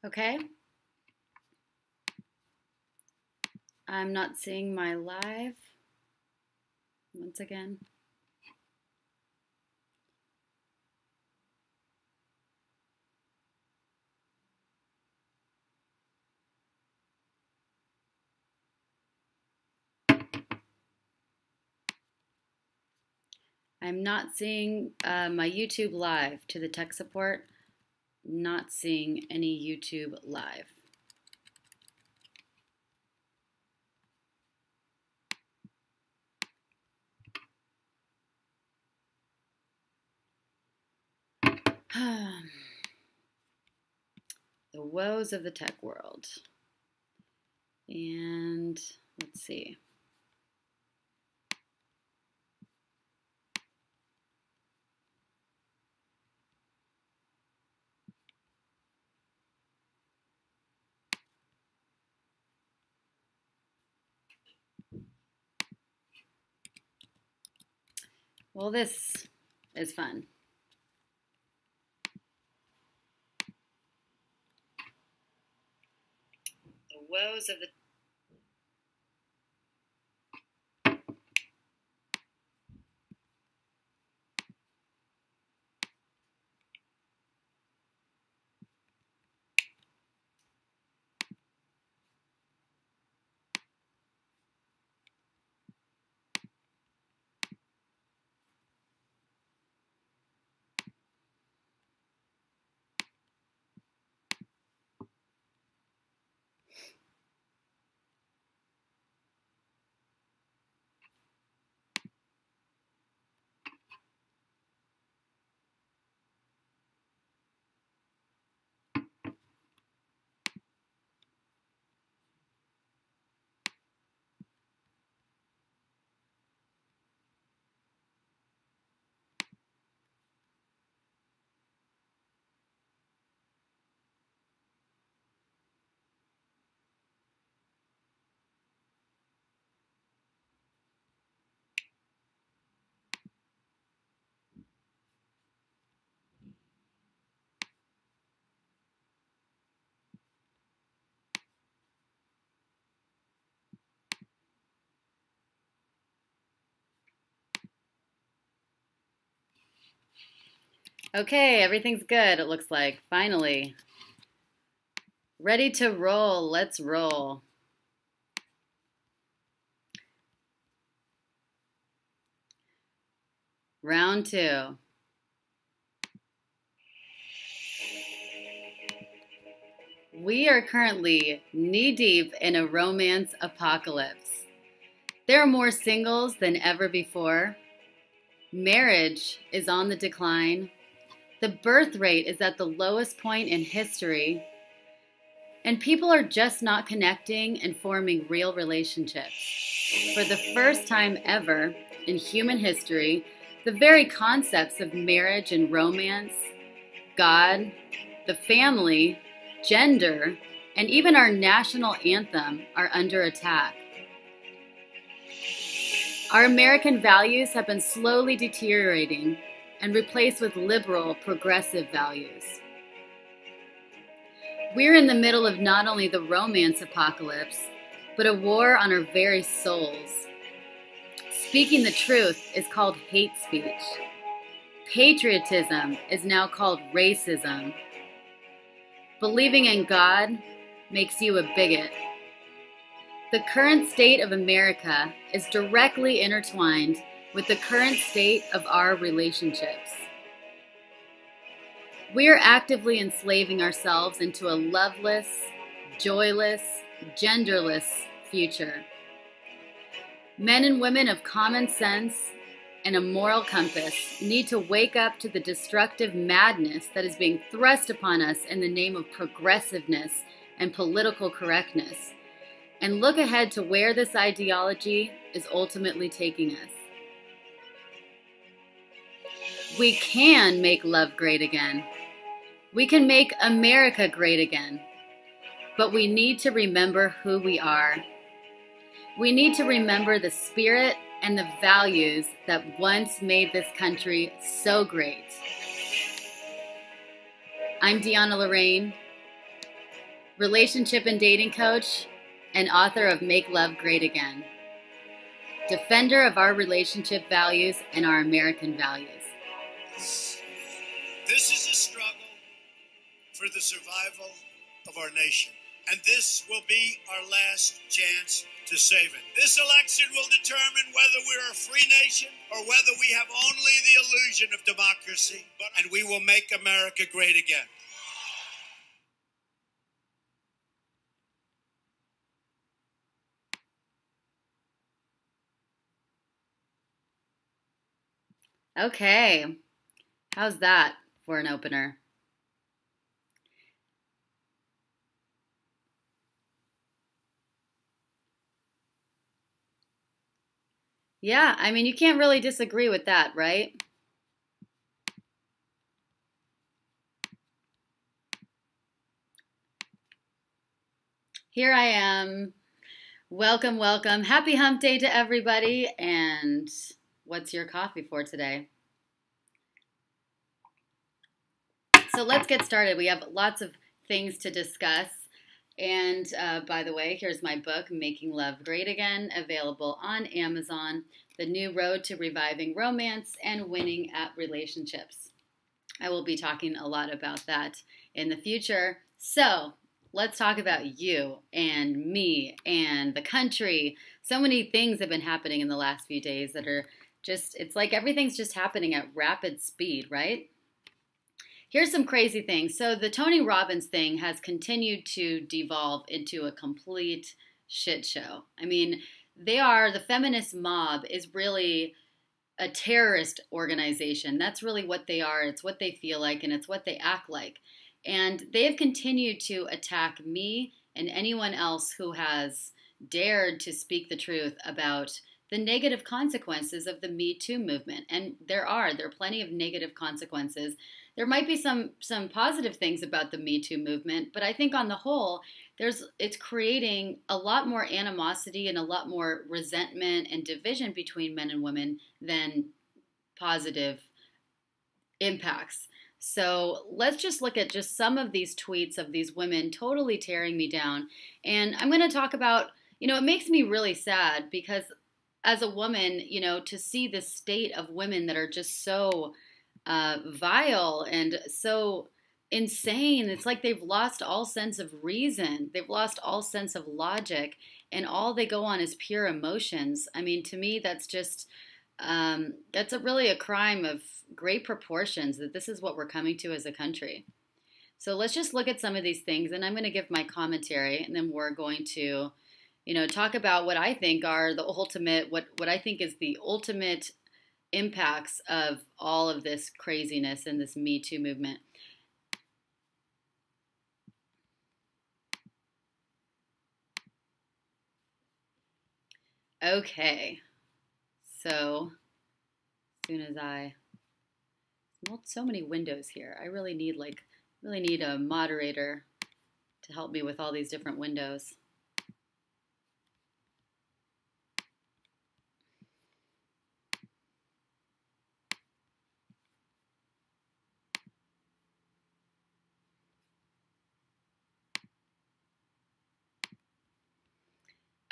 Okay. I'm not seeing my live once again. I'm not seeing my YouTube live to the tech support. Not seeing any YouTube live. The woes of the tech world. And let's see. Well, this is fun. The woes of the Okay, everything's good, it looks like. Finally. Ready to roll. Let's roll. Round 2. We are currently knee-deep in a romance apocalypse. There are more singles than ever before. Marriage is on the decline. The birth rate is at the lowest point in history. And people are just not connecting and forming real relationships. For the first time ever in human history, the very concepts of marriage and romance, God, the family, gender, and even our national anthem are under attack. Our American values have been slowly deteriorating and replaced with liberal, progressive values. We're in the middle of not only the romance apocalypse, but a war on our very souls. Speaking the truth is called hate speech. Patriotism is now called racism. Believing in God makes you a bigot. The current state of America is directly intertwined with the current state of our relationships. We are actively enslaving ourselves into a loveless, joyless, genderless future. Men and women of common sense and a moral compass need to wake up to the destructive madness that is being thrust upon us in the name of progressiveness and political correctness, and look ahead to where this ideology is ultimately taking us. We can make love great again. We can make America great again. But we need to remember who we are. We need to remember the spirit and the values that once made this country so great. I'm DeAnna Lorraine, relationship and dating coach, and author of Make Love Great Again. Defender of our relationship values and our American values. This is a struggle for the survival of our nation. And this will be our last chance to save it. This election will determine whether we're a free nation or whether we have only the illusion of democracy. And we will make America great again. Okay, how's that for an opener? Yeah, I mean, you can't really disagree with that, right? Here I am. Welcome, welcome. Happy hump day to everybody. And what's your coffee for today? So let's get started. We have lots of things to discuss. And by the way, here's my book, Making Love Great Again, available on Amazon, The New Road to Reviving Romance and Winning at Relationships. I will be talking a lot about that in the future. So let's talk about you and me and the country. So many things have been happening in the last few days that are just, it's like everything's just happening at rapid speed, right? Here's some crazy things. So the Tony Robbins thing has continued to devolve into a complete shit show. I mean, the feminist mob is really a terrorist organization. That's really what they are. It's what they feel like and it's what they act like. And they have continued to attack me and anyone else who has dared to speak the truth about the negative consequences of the Me Too movement. And there are plenty of negative consequences. There might be some positive things about the Me Too movement, but I think on the whole, it's creating a lot more animosity and a lot more resentment and division between men and women than positive impacts. So let's just look at just some of these tweets of these women totally tearing me down. And I'm going to talk about, it makes me really sad because as a woman, to see this state of women that are just so vile and so insane. It's like they've lost all sense of reason. They've lost all sense of logic, and all they go on is pure emotions. I mean, to me, that's just that's really a crime of great proportions. That this is what we're coming to as a country. So let's just look at some of these things, and I'm going to give my commentary, and then we're going to, talk about what I think are the ultimate, what I think is the ultimate impacts of all of this craziness and this Me Too movement. Okay, so as soon as so many windows here. I really need a moderator to help me with all these different windows.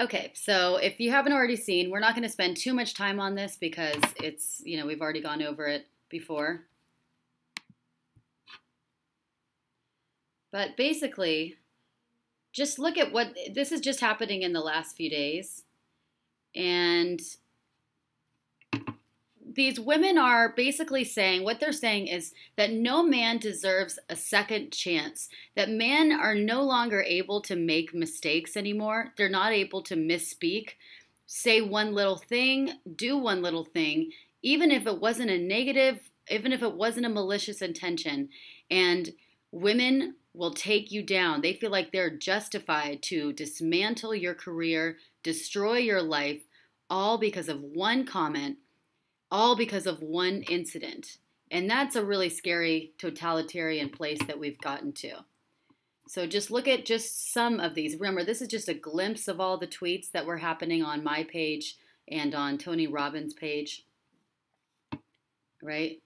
Okay, so if you haven't already seen, we're not going to spend too much time on this because it's, we've already gone over it before. But basically, just look at what, this is just happening in the last few days. And these women are basically saying, what they're saying is that no man deserves a second chance, that men are no longer able to make mistakes anymore. They're not able to misspeak, say one little thing, do one little thing, even if it wasn't a negative, even if it wasn't a malicious intention. And women will take you down. They feel like they're justified to dismantle your career, destroy your life, all because of one comment, all because of one incident. And that's a really scary totalitarian place that we've gotten to. So just look at just some of these. Remember, this is just a glimpse of all the tweets that were happening on my page and on Tony Robbins' page. Right?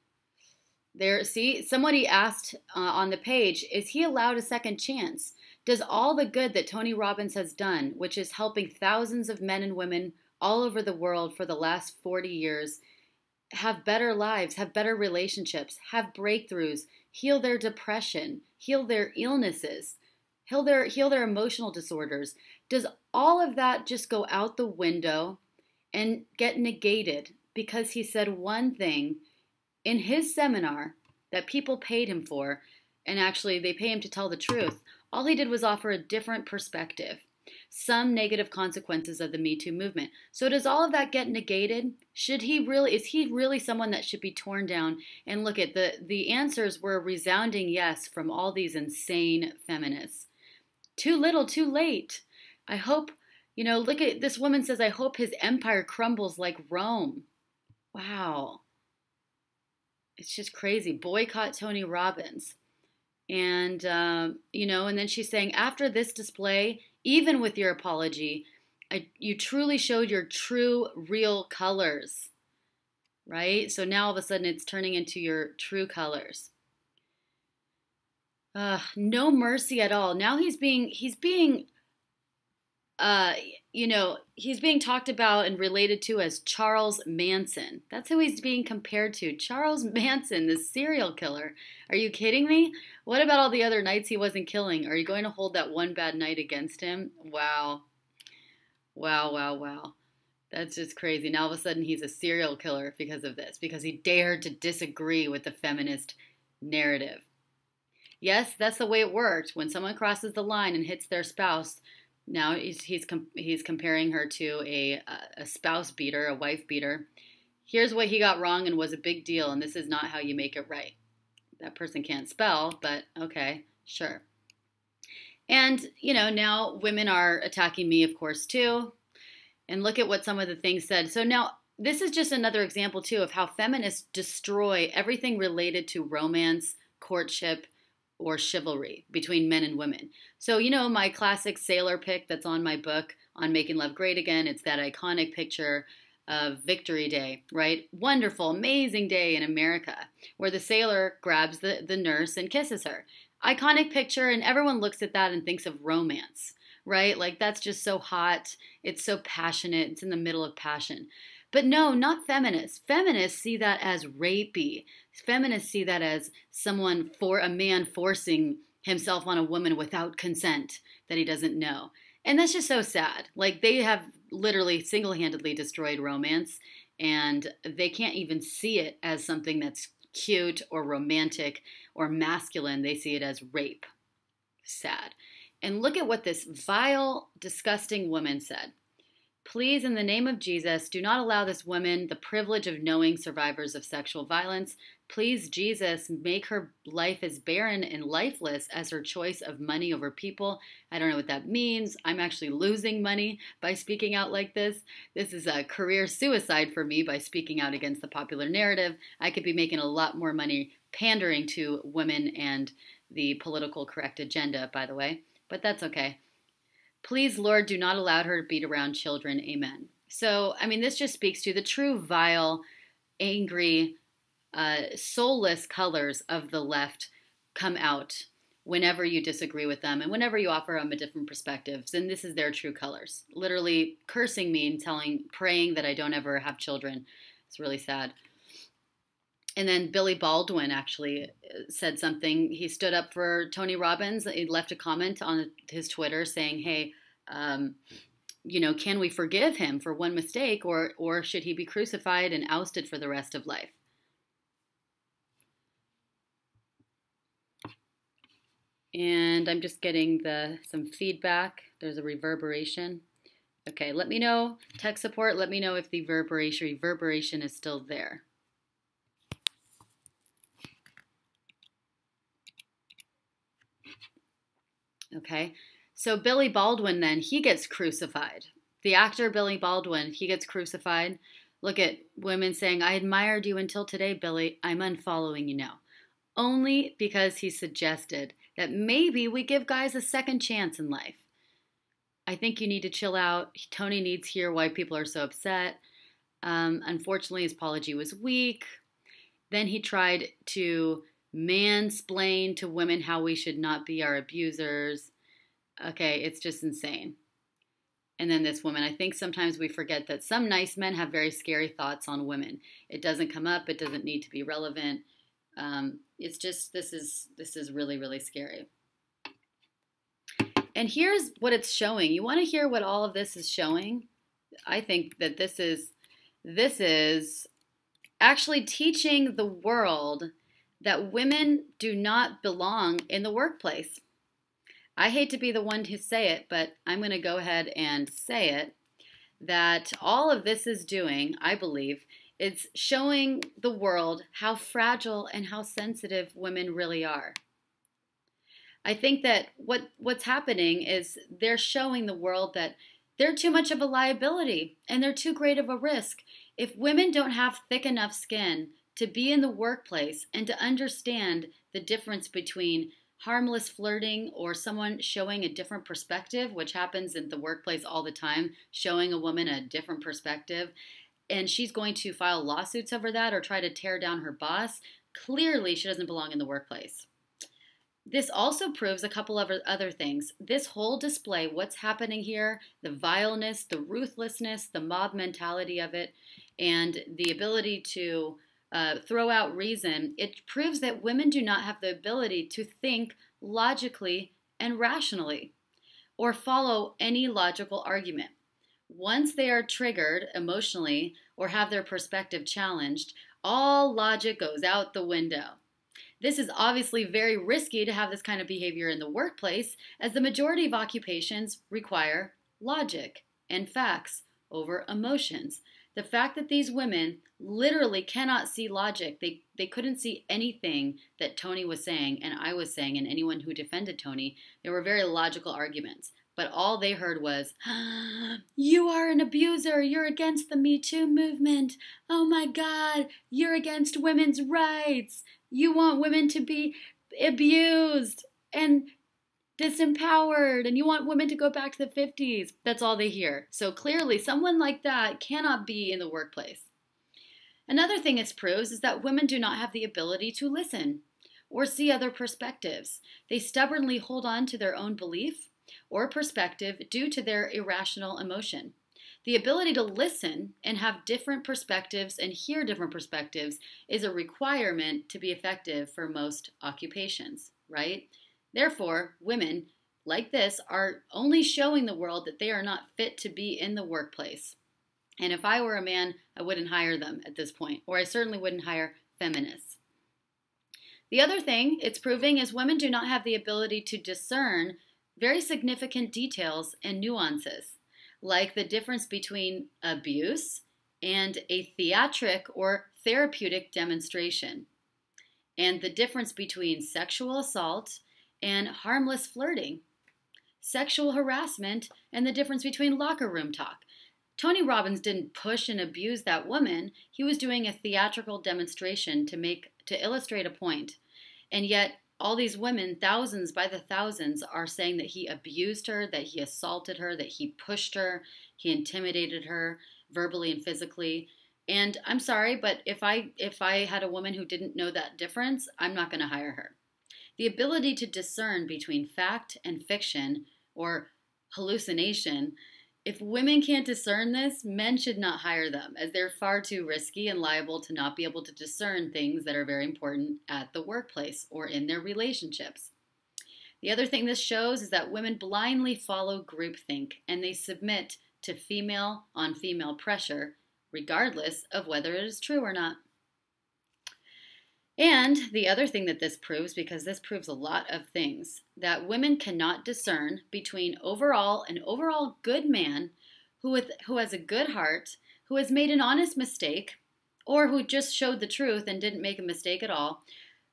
There, see, somebody asked on the page, is he allowed a second chance? Does all the good that Tony Robbins has done, which is helping thousands of men and women all over the world for the last 40 years, have better lives, have better relationships, have breakthroughs, heal their depression, heal their illnesses, heal their emotional disorders? Does all of that just go out the window and get negated because he said one thing in his seminar that people paid him for, and actually they pay him to tell the truth? All he did was offer a different perspective, some negative consequences of the Me Too movement. So does all of that get negated? Is he really someone that should be torn down? And look at the answers were a resounding yes from all these insane feminists. Too little, too late. I hope, look at this woman says, I hope his empire crumbles like Rome. Wow. It's just crazy. Boycott Tony Robbins. And, and then she's saying, after this display, even with your apology, you truly showed your true, real colors, right? So now all of a sudden it's turning into your true colors. No mercy at all. Now he's being talked about and related to as Charles Manson. That's who he's being compared to. Charles Manson, the serial killer. Are you kidding me? What about all the other nights he wasn't killing? Are you going to hold that one bad night against him? Wow. Wow, wow, wow. That's just crazy. Now all of a sudden he's a serial killer because of this, because he dared to disagree with the feminist narrative. Yes, that's the way it worked. When someone crosses the line and hits their spouse, now he's comparing her to a spouse beater, a wife beater. Here's what he got wrong and was a big deal, and this is not how you make it right. That person can't spell, but okay, sure. And, now women are attacking me, of course, too. And look at what some of the things said. So now this is just another example, too, of how feminists destroy everything related to romance, courtship, or chivalry between men and women. So, my classic sailor pic that's on my book on Making Love Great Again, it's that iconic picture of Victory Day, right? Wonderful, amazing day in America, where the sailor grabs the nurse and kisses her. Iconic picture, and everyone looks at that and thinks of romance, right? Like, that's just so hot. It's so passionate. It's in the middle of passion. But no, not feminists. Feminists see that as rapey. Feminists see that as a man forcing himself on a woman without consent that he doesn't know. And that's just so sad. Like, they have literally single-handedly destroyed romance, and they can't even see it as something that's cute or romantic or masculine. They see it as rape. Sad. And look at what this vile, disgusting woman said. Please, in the name of Jesus, do not allow this woman the privilege of knowing survivors of sexual violence. Please, Jesus, make her life as barren and lifeless as her choice of money over people. I don't know what that means. I'm actually losing money by speaking out like this. This is a career suicide for me by speaking out against the popular narrative. I could be making a lot more money pandering to women and the political correct agenda, by the way, but that's okay. Please, Lord, do not allow her to beat around children. Amen. So, this just speaks to the true vile, angry, soulless colors of the left come out whenever you disagree with them and whenever you offer them a different perspective. And this is their true colors. Literally cursing me and praying that I don't ever have children. It's really sad. And then Billy Baldwin actually said something. He stood up for Tony Robbins. He left a comment on his Twitter saying, hey, can we forgive him for one mistake, or should he be crucified and ousted for the rest of life? And I'm just getting some feedback. There's a reverberation. Okay, let me know, tech support, let me know if the reverberation is still there. Okay, so Billy Baldwin then, he gets crucified. The actor Billy Baldwin, he gets crucified. Look at women saying, I admired you until today, Billy. I'm unfollowing you now. Only because he suggested that maybe we give guys a second chance in life. I think you need to chill out. Tony needs to hear why people are so upset. Unfortunately, his apology was weak. Then he tried to mansplain to women how we should not be our abusers. Okay, it's just insane. And then this woman, I think sometimes we forget that some nice men have very scary thoughts on women. It doesn't come up. It doesn't need to be relevant. It's just, this is really, really scary. And here's what it's showing. You want to hear what all of this is showing? I think that this is actually teaching the world that women do not belong in the workplace. I hate to be the one to say it, but I'm going to go ahead and say it, that all of this is doing, I believe, is showing the world how fragile and how sensitive women really are. I think that what's happening is they're showing the world that they're too much of a liability and they're too great of a risk. If women don't have thick enough skin to be in the workplace and to understand the difference between harmless flirting or someone showing a different perspective, which happens in the workplace all the time, showing a woman a different perspective, and she's going to file lawsuits over that or try to tear down her boss, clearly she doesn't belong in the workplace. This also proves a couple of other things. This whole display, what's happening here, the vileness, the ruthlessness, the mob mentality of it, and the ability to throw out reason, it proves that women do not have the ability to think logically and rationally or follow any logical argument. Once they are triggered emotionally or have their perspective challenged, all logic goes out the window. This is obviously very risky to have this kind of behavior in the workplace, as the majority of occupations require logic and facts over emotions. The fact that these women literally cannot see logic, they couldn't see anything that Tony was saying and I was saying and anyone who defended Tony, they were very logical arguments. But all they heard was, you are an abuser, you're against the Me Too movement, oh my God, you're against women's rights, you want women to be abused and disempowered, and you want women to go back to the 50s. That's all they hear. So clearly, someone like that cannot be in the workplace. Another thing it proves is that women do not have the ability to listen or see other perspectives. They stubbornly hold on to their own belief or perspective due to their irrational emotion. The ability to listen and have different perspectives and hear different perspectives is a requirement to be effective for most occupations, right? Therefore, women like this are only showing the world that they are not fit to be in the workplace. And if I were a man, I wouldn't hire them at this point, or I certainly wouldn't hire feminists. The other thing it's proving is women do not have the ability to discern very significant details and nuances, like the difference between abuse and a theatric or therapeutic demonstration, and the difference between sexual assault and harmless flirting, sexual harassment, and the difference between locker room talk. Tony Robbins didn't push and abuse that woman. He was doing a theatrical demonstration to illustrate a point. And yet, all these women, thousands by the thousands, are saying that he abused her, that he assaulted her, that he pushed her, he intimidated her verbally and physically. And I'm sorry, but if I had a woman who didn't know that difference, I'm not going to hire her. The ability to discern between fact and fiction or hallucination, if women can't discern this, men should not hire them, as they're far too risky and liable to not be able to discern things that are very important at the workplace or in their relationships. The other thing this shows is that women blindly follow groupthink and they submit to female on female pressure, regardless of whether it is true or not. And the other thing that this proves, because this proves a lot of things, that women cannot discern between an overall good man who has a good heart, who has made an honest mistake, or who just showed the truth and didn't make a mistake at all,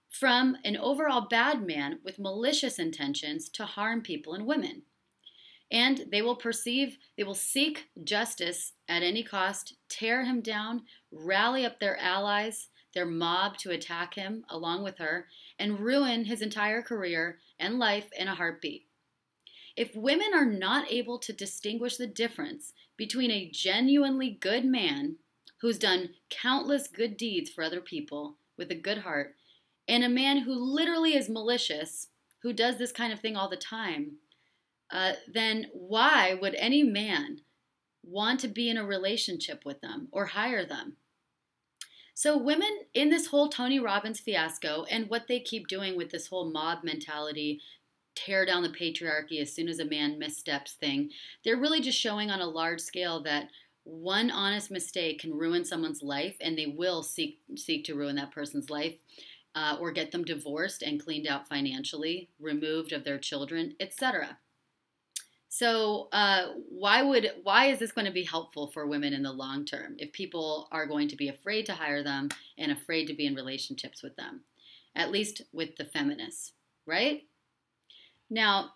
from an overall bad man with malicious intentions to harm people and women. And they will seek justice at any cost, tear him down, rally up their allies, their mob to attack him along with her, and ruin his entire career and life in a heartbeat. If women are not able to distinguish the difference between a genuinely good man who's done countless good deeds for other people with a good heart, and a man who literally is malicious, who does this kind of thing all the time, then why would any man want to be in a relationship with them or hire them? So women in this whole Tony Robbins fiasco and what they keep doing with this whole mob mentality, tear down the patriarchy as soon as a man missteps thing, they're really just showing on a large scale that one honest mistake can ruin someone's life, and they will seek to ruin that person's life, or get them divorced and cleaned out financially, removed of their children, etc. So why is this going to be helpful for women in the long term if people are going to be afraid to hire them and afraid to be in relationships with them, at least with the feminists, right? Now,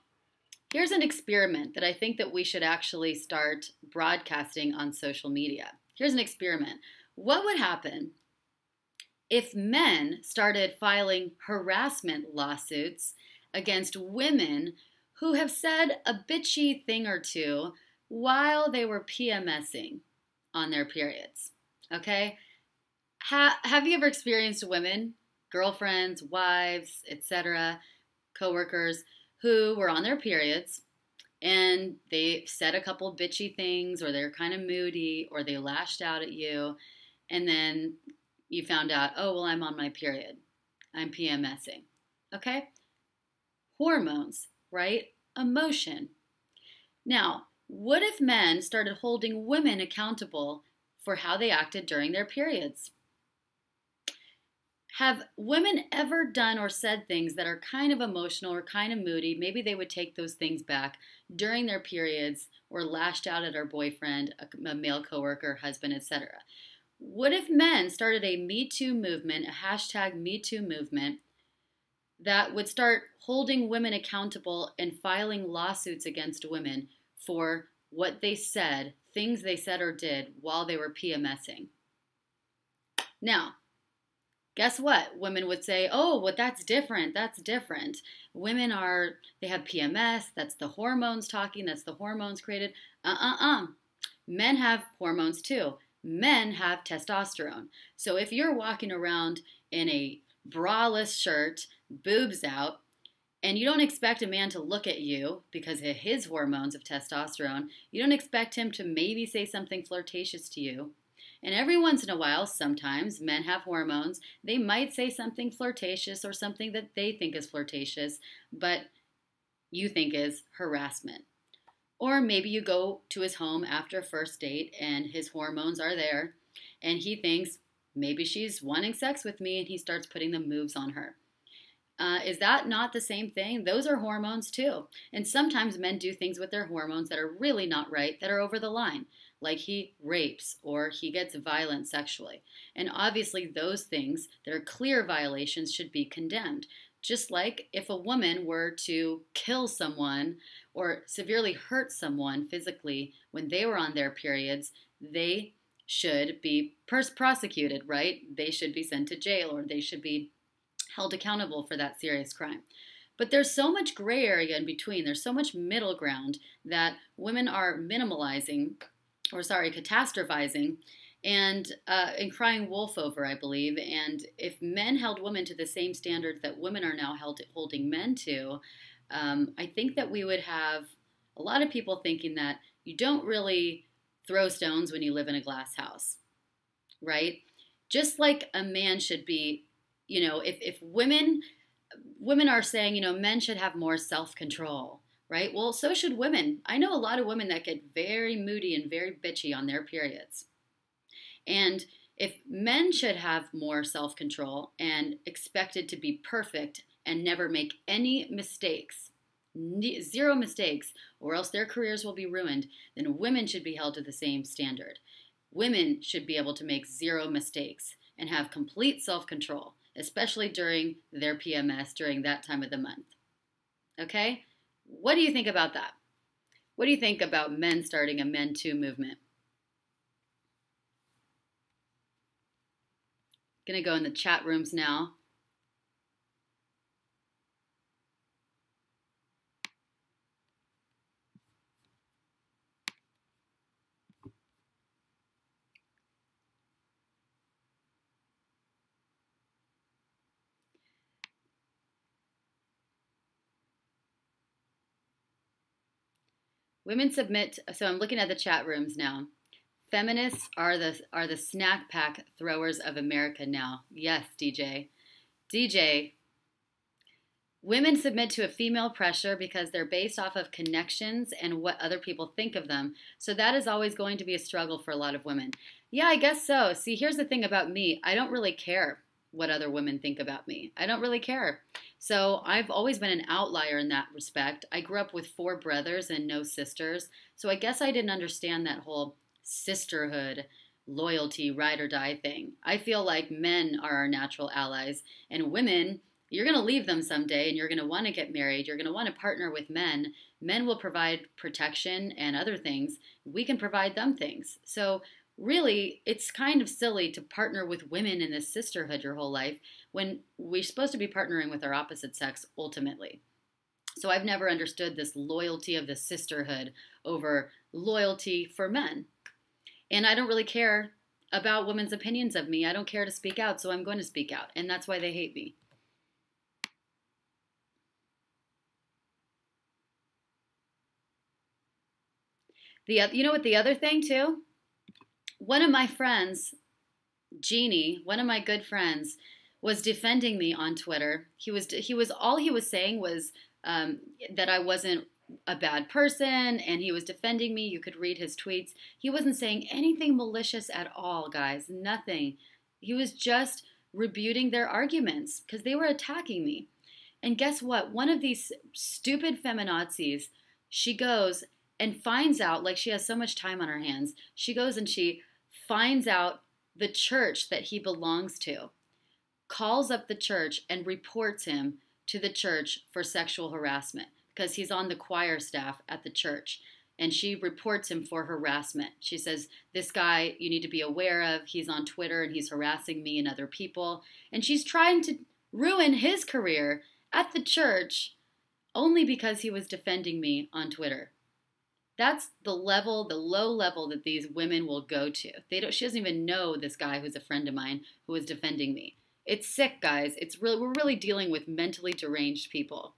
here's an experiment that I think that we should actually start broadcasting on social media. Here's an experiment. What would happen if men started filing harassment lawsuits against women who have said a bitchy thing or two while they were PMSing on their periods? Okay? Have you ever experienced women, girlfriends, wives, etc., coworkers, who were on their periods and they said a couple bitchy things, or they're kind of moody, or they lashed out at you, and then you found out, oh, well, I'm on my period. I'm PMSing. Okay? Hormones, right? Emotion. Now, what if men started holding women accountable for how they acted during their periods? Have women ever done or said things that are kind of emotional or kind of moody? Maybe they would take those things back during their periods, or lashed out at our boyfriend, a male coworker, husband, etc. What if men started a Me Too movement, a hashtag Me Too movement, that would start holding women accountable and filing lawsuits against women for what they said, things they said or did while they were PMSing? Now, guess what? Women would say, oh, well, that's different. That's different. Women they have PMS. That's the hormones talking. That's the hormones created. Men have hormones too. Men have testosterone. So if you're walking around in a braless shirt, boobs out, and you don't expect a man to look at you because of his hormones of testosterone, you don't expect him to maybe say something flirtatious to you. And every once in a while, sometimes men have hormones. They might say something flirtatious or something that they think is flirtatious, but you think is harassment. Or maybe you go to his home after a first date and his hormones are there and he thinks maybe she's wanting sex with me, and he starts putting the moves on her. Is that not the same thing? Those are hormones too. And sometimes men do things with their hormones that are really not right, that are over the line. Like he rapes or he gets violent sexually. And obviously those things that are clear violations should be condemned. Just like if a woman were to kill someone or severely hurt someone physically when they were on their periods, they should be prosecuted, right? They should be sent to jail, or they should be held accountable for that serious crime. But there's so much gray area in between. There's so much middle ground that women are catastrophizing and crying wolf over, I believe. And if men held women to the same standards that women are now holding men to, I think that we would have a lot of people thinking that you don't really throw stones when you live in a glass house, right? Just like a man should be, if women are saying, men should have more self-control, right? Well, so should women. I know a lot of women that get very moody and very bitchy on their periods. And if men should have more self-control and expected to be perfect and never make any mistakes, zero mistakes, or else their careers will be ruined, then women should be held to the same standard. Women should be able to make zero mistakes and have complete self-control, especially during their PMS, during that time of the month. Okay? What do you think about that? What do you think about men starting a Men Too movement? Gonna go in the chat rooms now. Women submit. So I'm looking at the chat rooms now. Feminists are the snack pack throwers of America now. Yes, DJ. DJ, women submit to a female pressure because they're based off of connections and what other people think of them. So that is always going to be a struggle for a lot of women. Yeah, I guess so. See, here's the thing about me. I don't really care what other women think about me. I don't really care. So I've always been an outlier in that respect. I grew up with 4 brothers and no sisters. So I guess I didn't understand that whole sisterhood, loyalty, ride or die thing. I feel like men are our natural allies, and women, you're going to leave them someday and you're going to want to get married. You're going to want to partner with men. Men will provide protection and other things. We can provide them things. So really, it's kind of silly to partner with women in this sisterhood your whole life when we're supposed to be partnering with our opposite sex ultimately. So I've never understood this loyalty of the sisterhood over loyalty for men. And I don't really care about women's opinions of me. I don't care to speak out, so I'm going to speak out. And that's why they hate me. You know what the other thing too? One of my friends, Jeannie, one of my good friends, was defending me on Twitter. All he was saying was that I wasn't a bad person, and he was defending me. You could read his tweets. He wasn't saying anything malicious at all, guys. Nothing. He was just rebuting their arguments because they were attacking me. And guess what? One of these stupid feminazis, she goes and finds out, like she has so much time on her hands, she goes and she finds out the church that he belongs to, calls up the church and reports him to the church for sexual harassment because he's on the choir staff at the church. And she reports him for harassment. She says, this guy you need to be aware of. He's on Twitter and he's harassing me and other people. And she's trying to ruin his career at the church only because he was defending me on Twitter. That's the level, the low level that these women will go to. She doesn't even know this guy who's a friend of mine who was defending me. It's sick, guys. We're really dealing with mentally deranged people.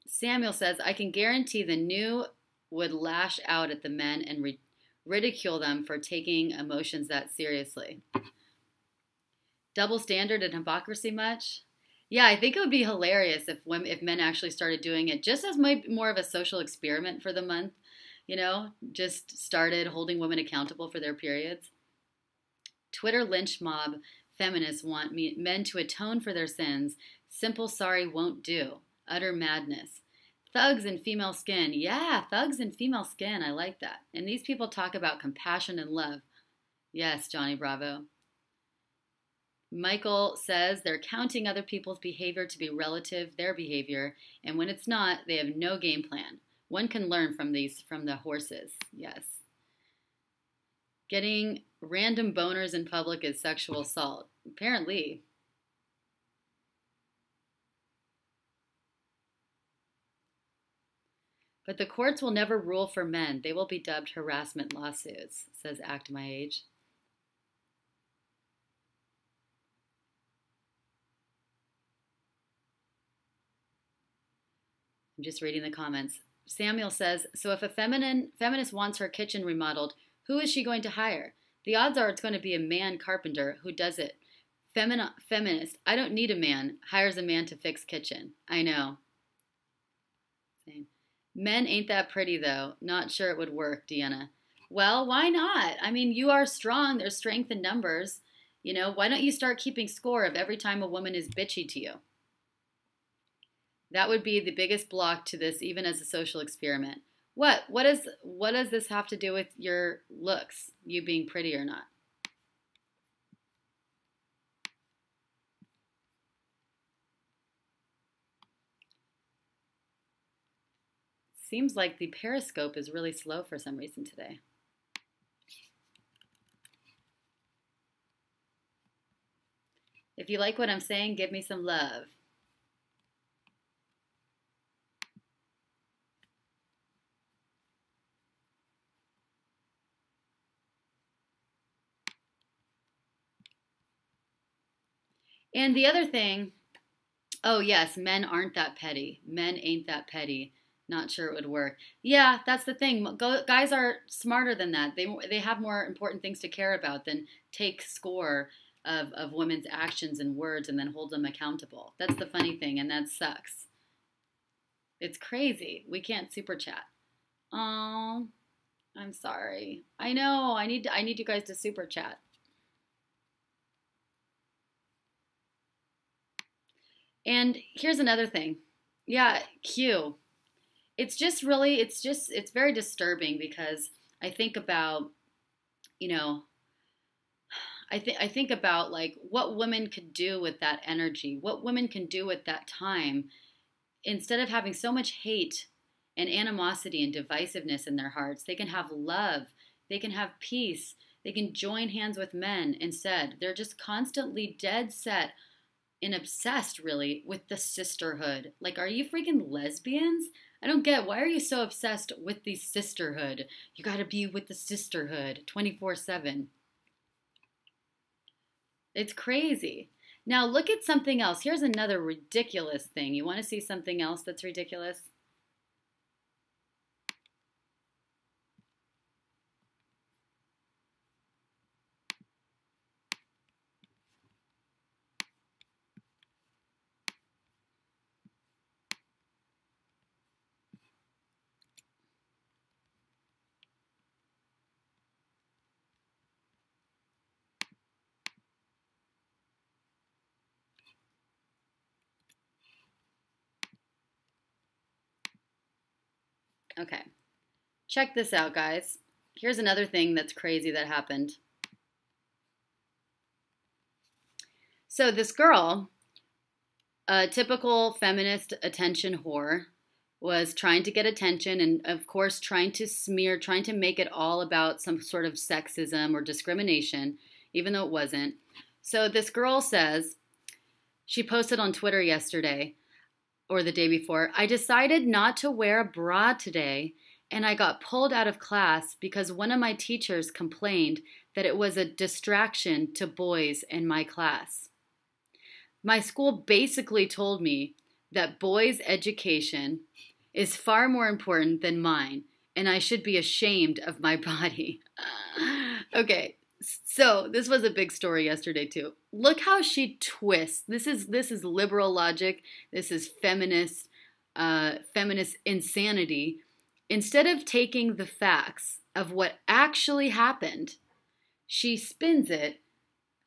Samuel says, I can guarantee the new would lash out at the men and ridicule them for taking emotions that seriously. Double standard and hypocrisy much? Yeah, I think it would be hilarious if men actually started doing it just as more of a social experiment for the month, just started holding women accountable for their periods. Twitter lynch mob feminists want men to atone for their sins. Simple sorry won't do. Utter madness. Thugs in female skin. Yeah, thugs in female skin. I like that. And these people talk about compassion and love. Yes, Johnny Bravo. Michael says they're counting other people's behavior to be relative their behavior, and when it's not, they have no game plan. One can learn from the horses. Yes. Getting random boners in public is sexual assault. Apparently. But the courts will never rule for men. They will be dubbed harassment lawsuits, says Act My Age. I'm just reading the comments. Samuel says, so if a feminist wants her kitchen remodeled, who is she going to hire? The odds are it's going to be a man carpenter who does it. Feminist, I don't need a man, hires a man to fix kitchen. I know. Same. Men ain't that pretty, though. Not sure it would work, DeAnna. Well, why not? I mean, you are strong. There's strength in numbers. Why don't you start keeping score of every time a woman is bitchy to you? That would be the biggest block to this, even as a social experiment. What does this have to do with your looks, you being pretty or not? Seems like the periscope is really slow for some reason today. If you like what I'm saying, give me some love. And the other thing, Oh, yes, men aren't that petty. Men ain't that petty. Not sure it would work. Yeah, that's the thing. Guys are smarter than that. They have more important things to care about than take score of women's actions and words and then hold them accountable. That's the funny thing, and that sucks. It's crazy. We can't super chat. Oh, I'm sorry. I know. I need you guys to super chat. And here's another thing. Yeah, Q. It's very disturbing because I think about, you know, I think about like what women could do with that energy, what women can do with that time instead of having so much hate and animosity and divisiveness in their hearts. They can have love, they can have peace, they can join hands with men instead. They're just constantly dead set and obsessed really with the sisterhood. Like, are you freaking lesbians? I don't get, why are you so obsessed with the sisterhood? You gotta be with the sisterhood 24/7. It's crazy. Now look at something else. Here's another ridiculous thing. You want to see something else that's ridiculous? Okay. Check this out, guys. Here's another thing that's crazy that happened. So this girl, a typical feminist attention whore, was trying to get attention and, of course, trying to make it all about some sort of sexism or discrimination, even though it wasn't. So this girl says, she posted on Twitter yesterday or the day before, I decided not to wear a bra today, and I got pulled out of class because one of my teachers complained that it was a distraction to boys in my class. My school basically told me that boys' education is far more important than mine, and I should be ashamed of my body. Okay, so this was a big story yesterday too. Look how she twists. This is liberal logic. This is feminist insanity. Instead of taking the facts of what actually happened, she spins it,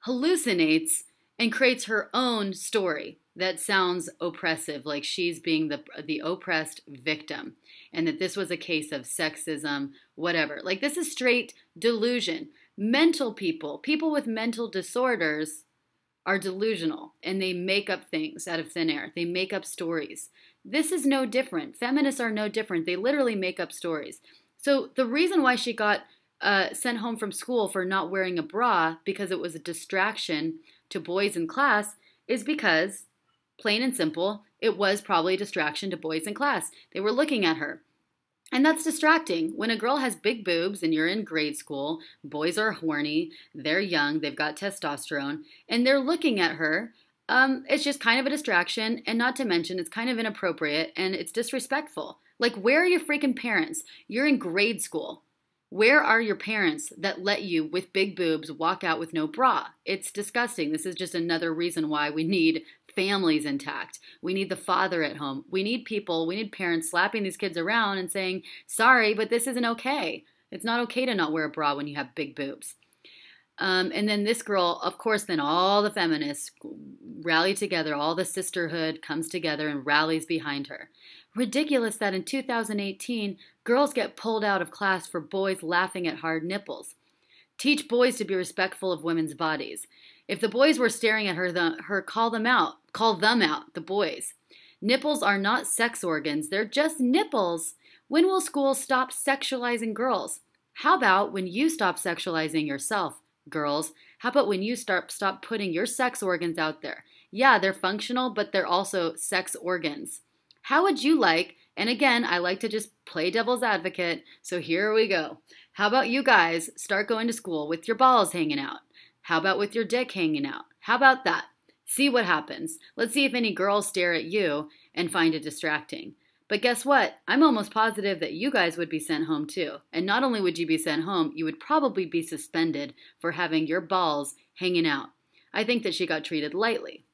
hallucinates, and creates her own story that sounds oppressive, like she's being the oppressed victim, and that this was a case of sexism, whatever. Like, this is straight delusion. Mental people with mental disorders are delusional, and they make up things out of thin air. They make up stories. This is no different. Feminists are no different. They literally make up stories. So the reason why she got sent home from school for not wearing a bra because it was a distraction to boys in class is because, plain and simple, it was probably a distraction to boys in class. They were looking at her. And that's distracting. When a girl has big boobs and you're in grade school, boys are horny, they're young, they've got testosterone, and they're looking at her, it's just kind of a distraction, and not to mention it's kind of inappropriate and it's disrespectful. Like, where are your freaking parents? You're in grade school. Where are your parents that let you, with big boobs, walk out with no bra? It's disgusting. This is just another reason why we need families intact. We need the father at home. We need parents slapping these kids around and saying, sorry, but this isn't okay. It's not okay to not wear a bra when you have big boobs. And then this girl, of course, then all the feminists rally together, all the sisterhood comes together and rallies behind her. Ridiculous that in 2018, girls get pulled out of class for boys laughing at hard nipples. Teach boys to be respectful of women's bodies. If the boys were staring at her, call them out, the boys. Nipples are not sex organs, they're just nipples. When will schools stop sexualizing girls? How about when you stop sexualizing yourself, girls? How about when you stop putting your sex organs out there? Yeah, they're functional, but they're also sex organs. How would you like, and again, I like to just play devil's advocate, so here we go. How about you guys start going to school with your balls hanging out? How about with your dick hanging out? How about that? See what happens. Let's see if any girls stare at you and find it distracting. But guess what? I'm almost positive that you guys would be sent home too. And not only would you be sent home, you would probably be suspended for having your balls hanging out. I think that she got treated lightly.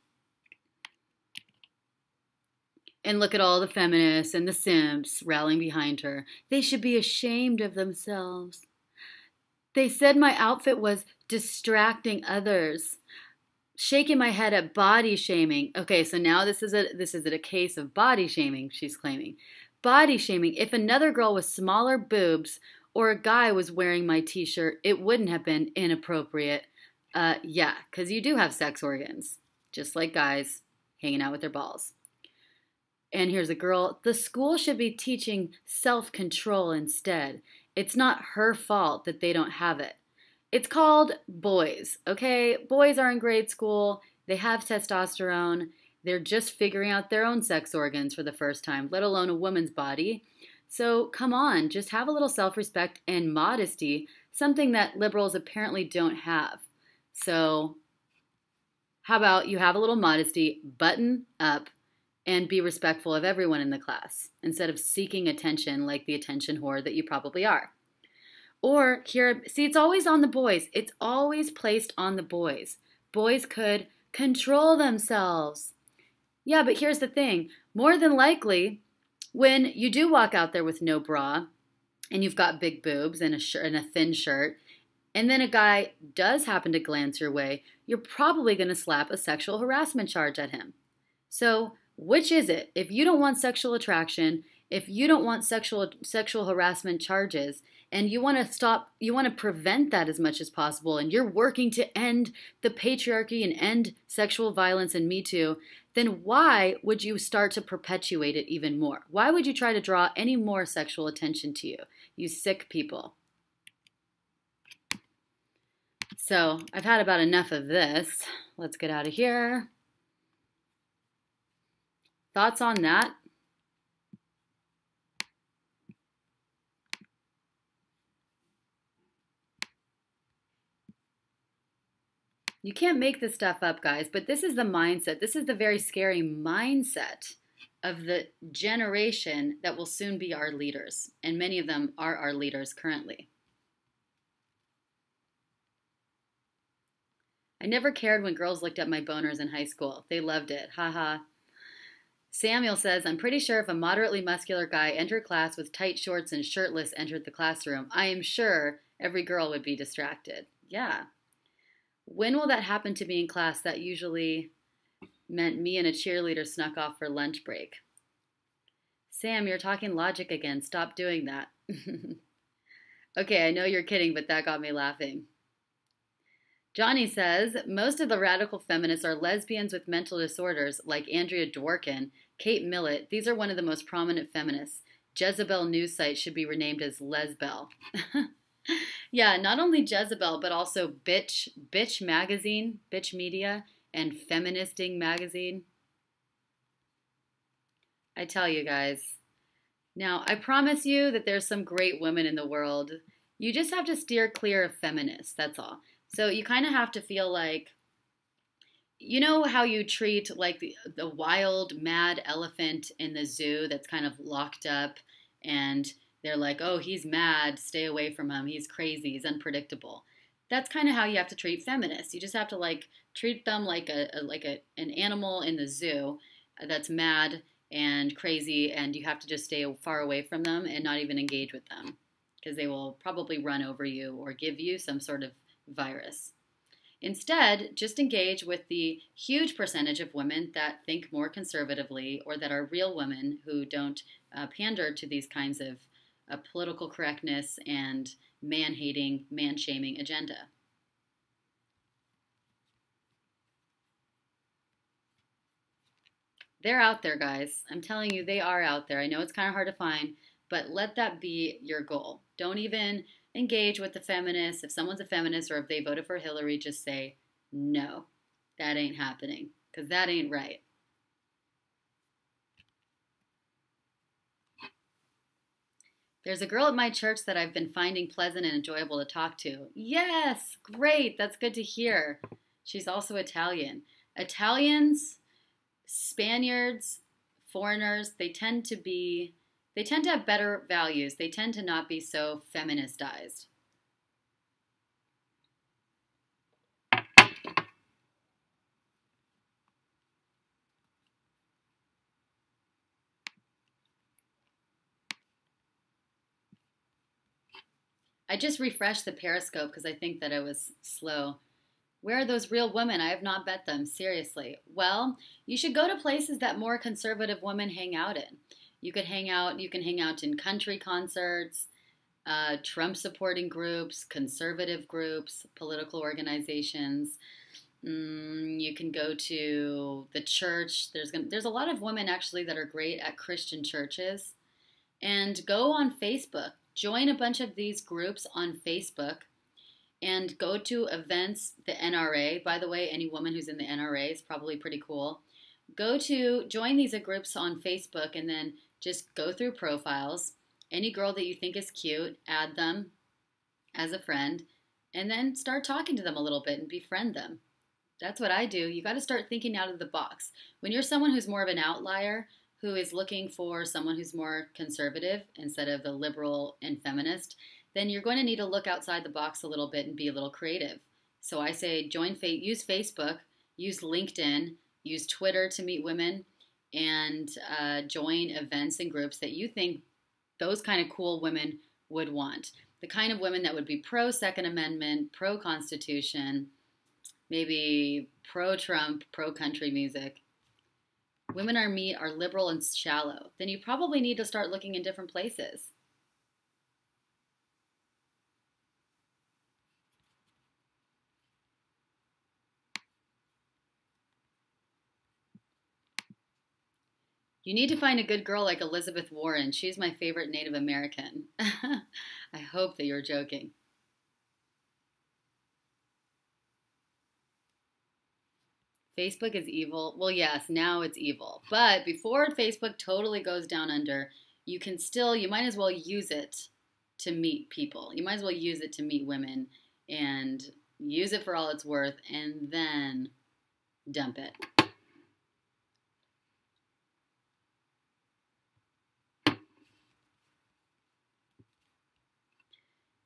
And look at all the feminists and the simps rallying behind her. They should be ashamed of themselves. They said my outfit was distracting others. Shaking my head at body shaming. Okay, so now this is a case of body shaming, she's claiming. Body shaming. If another girl with smaller boobs or a guy was wearing my t-shirt, it wouldn't have been inappropriate. Yeah, because you do have sex organs, just like guys hanging out with their balls. And here's a girl. The school should be teaching self-control instead. It's not her fault that they don't have it. It's called boys, okay? Boys are in grade school. They have testosterone. They're just figuring out their own sex organs for the first time, let alone a woman's body. So come on, just have a little self-respect and modesty, something that liberals apparently don't have. So how about you have a little modesty, button up, and be respectful of everyone in the class instead of seeking attention like the attention whore that you probably are. Or here, see, it's always on the boys. It's always placed on the boys. Boys could control themselves. Yeah, but here's the thing. More than likely, when you do walk out there with no bra and you've got big boobs and a shirt and a thin shirt, and then a guy does happen to glance your way, you're probably going to slap a sexual harassment charge at him. So which is it? If you don't want sexual attraction, if you don't want sexual harassment charges, and you want to prevent that as much as possible, and you're working to end the patriarchy and end sexual violence and Me Too, then why would you start to perpetuate it even more? Why would you try to draw any more sexual attention to you? You sick people. So I've had about enough of this. Let's get out of here. Thoughts on that? You can't make this stuff up, guys, but this is the mindset. This is the very scary mindset of the generation that will soon be our leaders. And many of them are our leaders currently. I never cared when girls looked at my boners in high school. They loved it. Haha. Samuel says, I'm pretty sure if a moderately muscular guy entered class with tight shorts and shirtless entered the classroom, I am sure every girl would be distracted. Yeah. When will that happen to me in class? That usually meant me and a cheerleader snuck off for lunch break. Sam, you're talking logic again. Stop doing that. Okay, I know you're kidding, but that got me laughing. Johnny says, most of the radical feminists are lesbians with mental disorders like Andrea Dworkin, Kate Millett. These are one of the most prominent feminists. Jezebel news site should be renamed as Lesbel. Yeah, not only Jezebel, but also Bitch Magazine, Bitch Media, and Feministing Magazine. I tell you guys. Now, I promise you that there's some great women in the world. You just have to steer clear of feminists, that's all. So you kind of have to feel like, you know how you treat like the wild, mad elephant in the zoo that's kind of locked up and they're like, oh, he's mad, stay away from him, he's crazy, he's unpredictable. That's kind of how you have to treat feminists. You just have to like treat them like an animal in the zoo that's mad and crazy, and you have to just stay far away from them and not even engage with them because they will probably run over you or give you some sort of virus. Instead, just engage with the huge percentage of women that think more conservatively or that are real women who don't pander to these kinds of political correctness and man-hating, man-shaming agenda. They're out there, guys. I'm telling you, they are out there. I know it's kind of hard to find, but let that be your goal. Don't even engage with the feminists. If someone's a feminist or if they voted for Hillary, just say, no, that ain't happening, because that ain't right. There's a girl at my church that I've been finding pleasant and enjoyable to talk to. Yes, great. That's good to hear. She's also Italian. Italians, Spaniards, foreigners, they tend to have better values. They tend to not be so feministized. I just refreshed the Periscope because I think that it was slow. Where are those real women? I have not met them, seriously. Well, you should go to places that more conservative women hang out in. You can hang out in country concerts, Trump supporting groups, conservative groups, political organizations. You can go to the church. There's a lot of women actually that are great at Christian churches. And go on Facebook. Join a bunch of these groups on Facebook and go to events. The NRA, by the way, any woman who's in the NRA is probably pretty cool. Join these groups on Facebook and then just go through profiles. Any girl that you think is cute, add them as a friend, and then start talking to them a little bit and befriend them. That's what I do. You got to start thinking out of the box. When you're someone who's more of an outlier, who is looking for someone who's more conservative instead of the liberal and feminist, then you're going to need to look outside the box a little bit and be a little creative. So I say use Facebook, use LinkedIn, use Twitter to meet women, and join events and groups that you think those kind of cool women would want. The kind of women that would be pro-Second Amendment, pro-Constitution, maybe pro-Trump, pro-country music. Women are liberal and shallow. Then you probably need to start looking in different places. You need to find a good girl like Elizabeth Warren. She's my favorite Native American. I hope that you're joking. Facebook is evil. Well, yes, now it's evil. But before Facebook totally goes down under, you might as well use it to meet people. You might as well use it to meet women and use it for all it's worth and then dump it.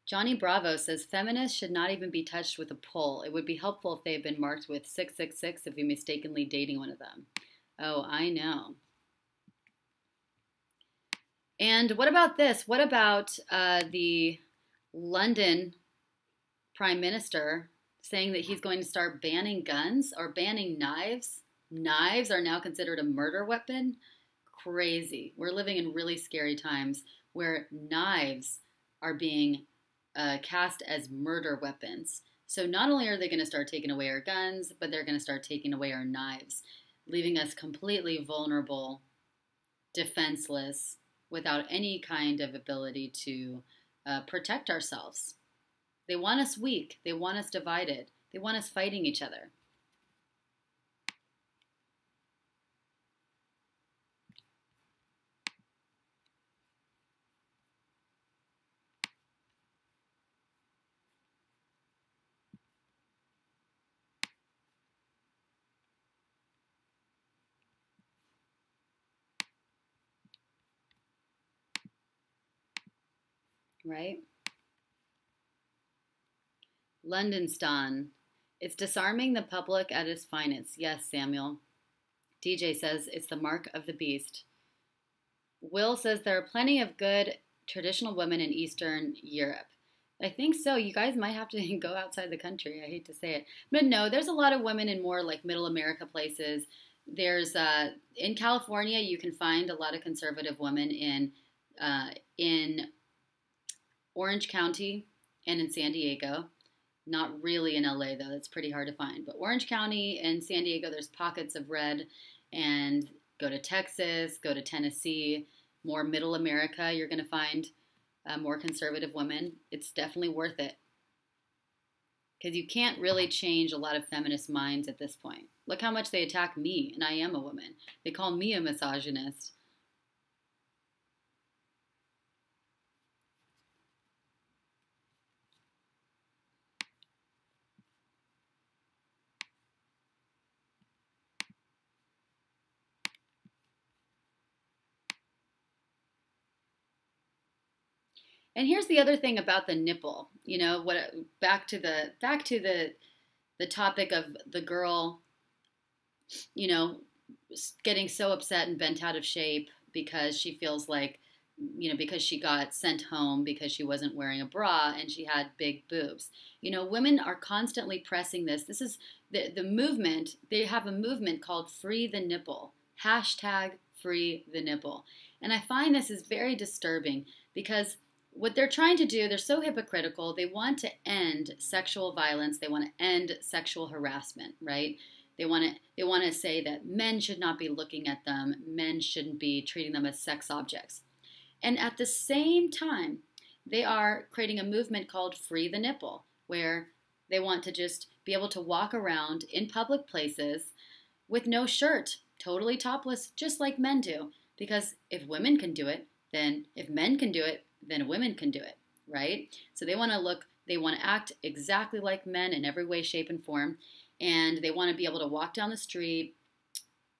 Johnny Bravo says feminists should not even be touched with a pole. It would be helpful if they had been marked with 666 if you're mistakenly dating one of them. Oh, I know. And what about this? What about the London Prime Minister saying that he's going to start banning guns or banning knives? Knives are now considered a murder weapon? Crazy. We're living in really scary times where knives are being cast as murder weapons. So not only are they going to start taking away our guns, but they're going to start taking away our knives, leaving us completely vulnerable, defenseless, without any kind of ability to protect ourselves. They want us weak. They want us divided. They want us fighting each other. Right? Londonstan. It's disarming the public at its finest. Yes, Samuel. DJ says it's the mark of the beast. Will says there are plenty of good traditional women in Eastern Europe. I think so. You guys might have to go outside the country. I hate to say it. But no, there's a lot of women in more like middle America places. There's in California, you can find a lot of conservative women in Orange County and in San Diego. Not really in LA, though. That's pretty hard to find. But Orange County and San Diego, there's pockets of red. And go to Texas, go to Tennessee, more middle America, you're going to find more conservative women. It's definitely worth it. Because you can't really change a lot of feminist minds at this point. Look how much they attack me, and I am a woman. They call me a misogynist. And here's the other thing about the nipple. You know, back to the topic of the girl, you know, getting so upset and bent out of shape because she feels like, you know, because she got sent home because she wasn't wearing a bra and she had big boobs. You know, women are constantly pressing this. This is the movement. They have a movement called Free the Nipple. Hashtag Free the Nipple. And I find this is very disturbing because what they're trying to do, they're so hypocritical. They want to end sexual violence. They want to end sexual harassment, right? They want to say that men should not be looking at them. Men shouldn't be treating them as sex objects. And at the same time, they are creating a movement called Free the Nipple, where they want to just be able to walk around in public places with no shirt, totally topless, just like men do. Because if women can do it, then if men can do it, then women can do it, right? So they want to act exactly like men in every way, shape, and form. And they want to be able to walk down the street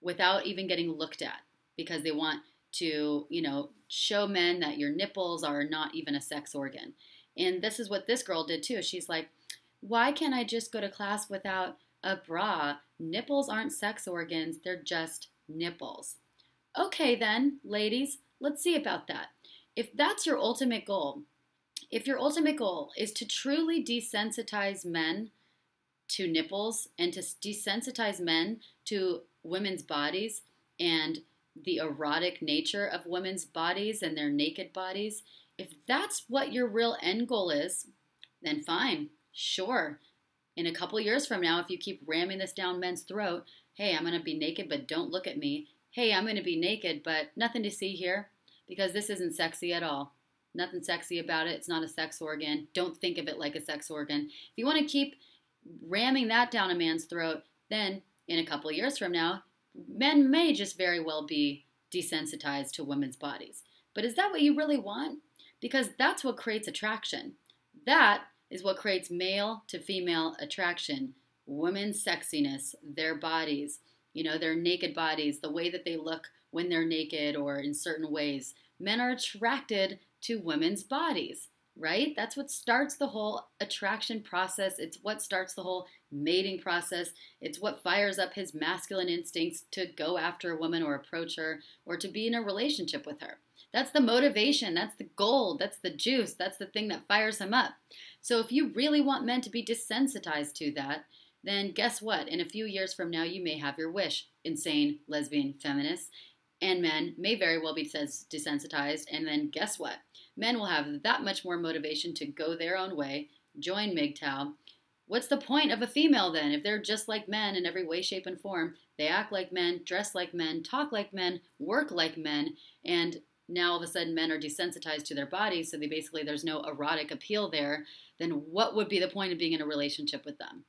without even getting looked at because they want to, you know, show men that your nipples are not even a sex organ. And this is what this girl did too. She's like, why can't I just go to class without a bra? Nipples aren't sex organs. They're just nipples. Okay then, ladies, let's see about that. If that's your ultimate goal, if your ultimate goal is to truly desensitize men to nipples and to desensitize men to women's bodies and the erotic nature of women's bodies and their naked bodies, if that's what your real end goal is, then fine, sure. In a couple years from now, if you keep ramming this down men's throat, hey, I'm going to be naked, but don't look at me. Hey, I'm going to be naked, but nothing to see here because this isn't sexy at all. Nothing sexy about it. It's not a sex organ. Don't think of it like a sex organ. If you want to keep ramming that down a man's throat, then in a couple of years from now, men may just very well be desensitized to women's bodies. But is that what you really want? Because that's what creates attraction. That is what creates male to female attraction. Women's sexiness, their bodies, you know, their naked bodies, the way that they look when they're naked or in certain ways. Men are attracted to women's bodies, right? That's what starts the whole attraction process. It's what starts the whole mating process. It's what fires up his masculine instincts to go after a woman or approach her or to be in a relationship with her. That's the motivation. That's the gold. That's the juice. That's the thing that fires him up. So if you really want men to be desensitized to that, then guess what? In a few years from now, you may have your wish, insane lesbian feminists. And men may very well be desensitized. And then guess what? Men will have that much more motivation to go their own way, join MGTOW. What's the point of a female then? If they're just like men in every way, shape, and form, they act like men, dress like men, talk like men, work like men, and now all of a sudden men are desensitized to their bodies, so there's no erotic appeal there, then what would be the point of being in a relationship with them?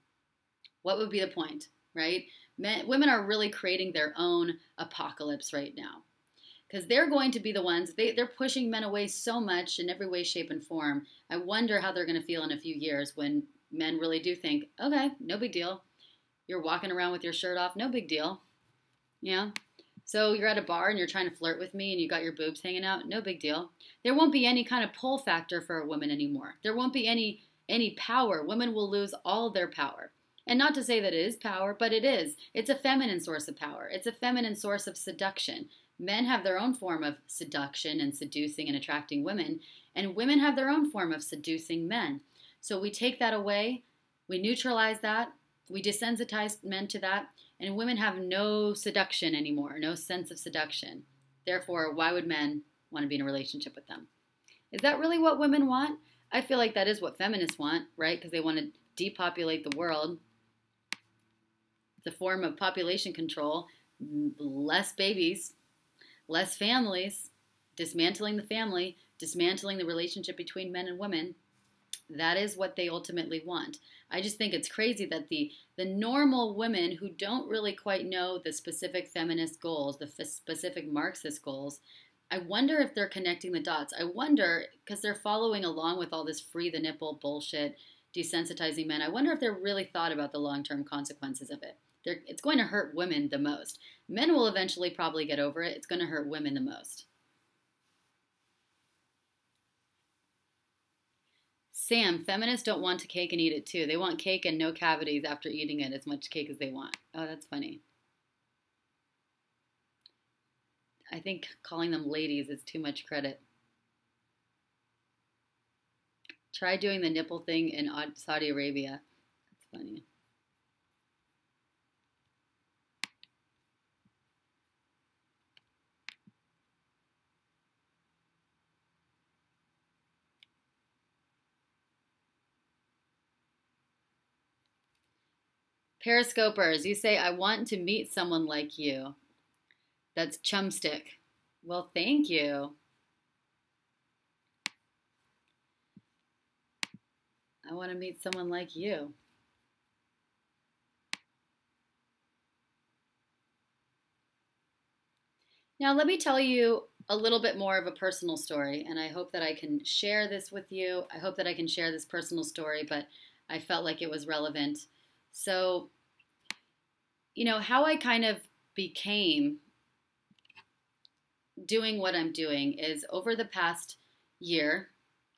What would be the point, right? Women are really creating their own apocalypse right now. Because they're going to be the ones, they're pushing men away so much in every way, shape, and form. I wonder how they're going to feel in a few years when men really do think, okay, no big deal. You're walking around with your shirt off, no big deal. Yeah. So you're at a bar and you're trying to flirt with me and you got your boobs hanging out, no big deal. There won't be any kind of pull factor for a woman anymore. There won't be any power. Women will lose all their power. And not to say that it is power, but it is. It's a feminine source of power. It's a feminine source of seduction. Men have their own form of seduction and seducing and attracting women, and women have their own form of seducing men. So we take that away, we neutralize that, we desensitize men to that, and women have no seduction anymore, no sense of seduction. Therefore, why would men want to be in a relationship with them? Is that really what women want? I feel like that is what feminists want, right? Because they want to depopulate the world. It's a form of population control, less babies, less families, dismantling the family, dismantling the relationship between men and women. That is what they ultimately want. I just think it's crazy that the normal women who don't really quite know the specific feminist goals, the specific Marxist goals, I wonder if they're connecting the dots. I wonder, because they're following along with all this free the nipple bullshit, desensitizing men, I wonder if they're really thought about the long-term consequences of it. It's going to hurt women the most. Men will eventually probably get over it. It's going to hurt women the most. Sam, feminists don't want to cake and eat it too. They want cake and no cavities after eating it, as much cake as they want. Oh, that's funny. I think calling them ladies is too much credit. Try doing the nipple thing in Saudi Arabia. That's funny. Periscopers, you say, I want to meet someone like you. That's chumstick. Well, thank you. I want to meet someone like you. Now, let me tell you a little bit more of a personal story, and I hope that I can share this with you. I hope that I can share this personal story, but I felt like it was relevant. So, you know, how I kind of became doing what I'm doing is over the past year,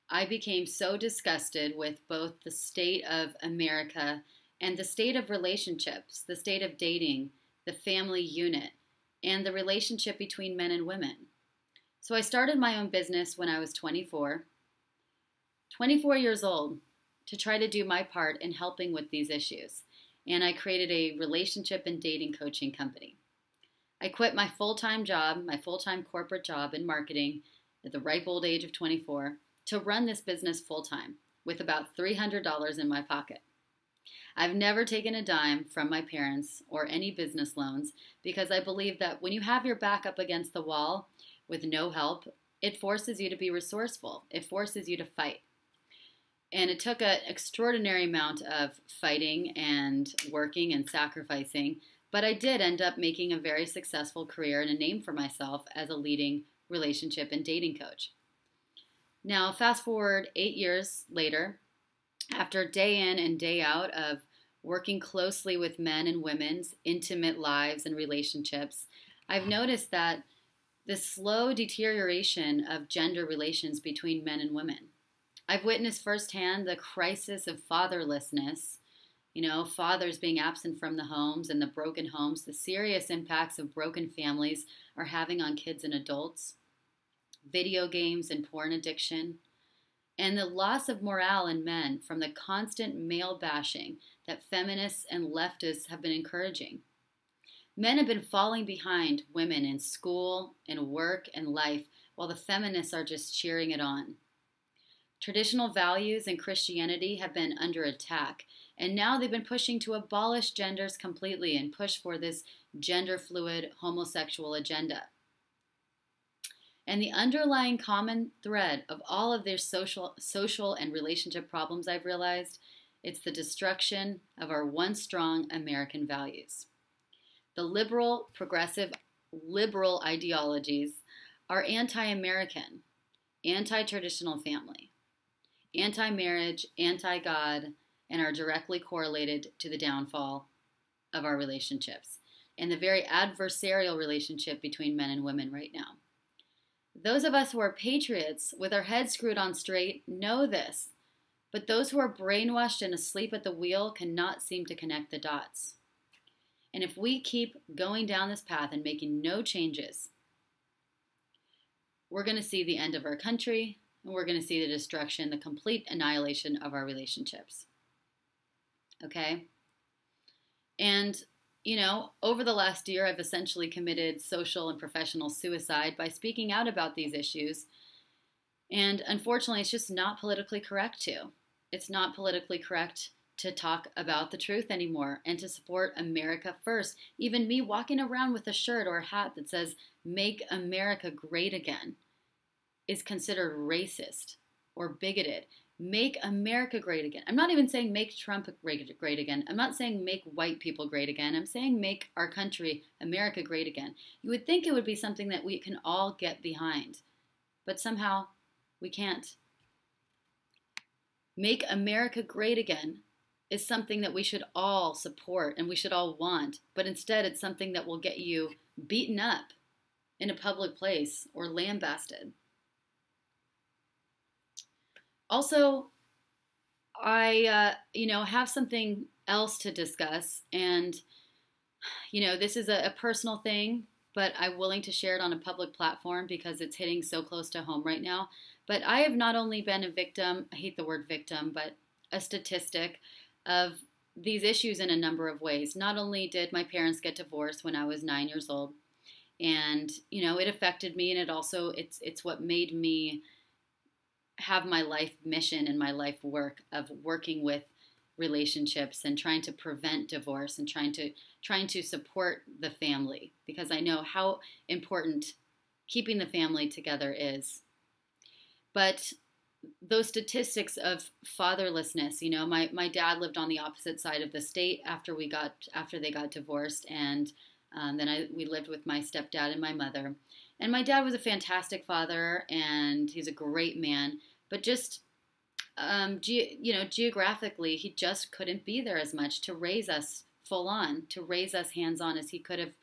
I became so disgusted with both the state of America and the state of relationships, the state of dating, the family unit, and the relationship between men and women. So I started my own business when I was 24 years old, to try to do my part in helping with these issues. And I created a relationship and dating coaching company. I quit my full-time job, my full-time corporate job in marketing at the ripe old age of 24 to run this business full-time with about $300 in my pocket. I've never taken a dime from my parents or any business loans because I believe that when you have your back up against the wall with no help, it forces you to be resourceful. It forces you to fight. And it took an extraordinary amount of fighting and working and sacrificing, but I did end up making a very successful career and a name for myself as a leading relationship and dating coach. Now, fast forward 8 years later, after day in and day out of working closely with men and women's intimate lives and relationships, I've noticed that the slow deterioration of gender relations between men and women. I've witnessed firsthand the crisis of fatherlessness, you know, fathers being absent from the homes and the broken homes, the serious impacts of broken families are having on kids and adults, video games and porn addiction, and the loss of morale in men from the constant male bashing that feminists and leftists have been encouraging. Men have been falling behind women in school, in work, and life, while the feminists are just cheering it on. Traditional values in Christianity have been under attack, and now they've been pushing to abolish genders completely and push for this gender-fluid homosexual agenda. And the underlying common thread of all of their social and relationship problems, I've realized, it's the destruction of our once strong American values. The liberal, progressive, liberal ideologies are anti-American, anti-traditional family, anti-marriage, anti-God, and are directly correlated to the downfall of our relationships and the very adversarial relationship between men and women right now. Those of us who are patriots with our heads screwed on straight know this, but those who are brainwashed and asleep at the wheel cannot seem to connect the dots. And if we keep going down this path and making no changes, we're going to see the end of our country, and we're going to see the destruction, the complete annihilation of our relationships. Okay? And, you know, over the last year, I've essentially committed social and professional suicide by speaking out about these issues. And unfortunately, it's just not politically correct to. It's not politically correct to talk about the truth anymore and to support America first. Even me walking around with a shirt or a hat that says, "Make America Great Again," is considered racist or bigoted. Make America great again. I'm not even saying make Trump great again. I'm not saying make white people great again. I'm saying make our country, America, great again. You would think it would be something that we can all get behind, but somehow we can't. Make America great again is something that we should all support and we should all want, but instead it's something that will get you beaten up in a public place or lambasted. Also, have something else to discuss, and this is a personal thing, but I'm willing to share it on a public platform because it's hitting so close to home right now. But I have not only been a victim, I hate the word victim, but a statistic of these issues in a number of ways. Not only did my parents get divorced when I was 9 years old, and it affected me, and it's what made me have my life mission and my life work of working with relationships and trying to prevent divorce and trying to support the family, because I know how important keeping the family together is. But those statistics of fatherlessness, my dad lived on the opposite side of the state after they got divorced, and then we lived with my stepdad and my mother. And my dad was a fantastic father, and he's a great man, but just geographically, he just couldn't be there as much to raise us full on, to raise us hands on as he could have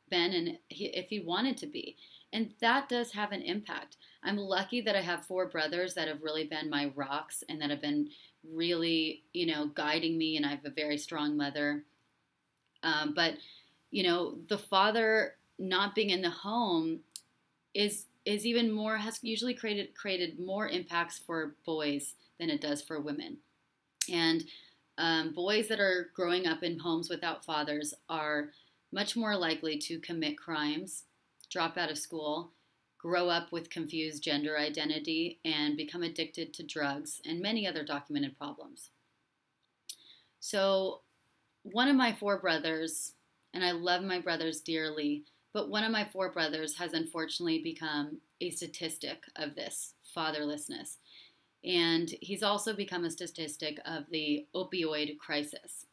been, and if he wanted to be. And that does have an impact. I'm lucky that I have 4 brothers that have really been my rocks and that have been really, guiding me, and I have a very strong mother. But the father not being in the home is even more, has usually created more impacts for boys than it does for women. And boys that are growing up in homes without fathers are much more likely to commit crimes, drop out of school, grow up with confused gender identity, and become addicted to drugs and many other documented problems. So one of my 4 brothers, and I love my brothers dearly, but one of my 4 brothers has unfortunately become a statistic of this fatherlessness. And he's also become a statistic of the opioid crisis.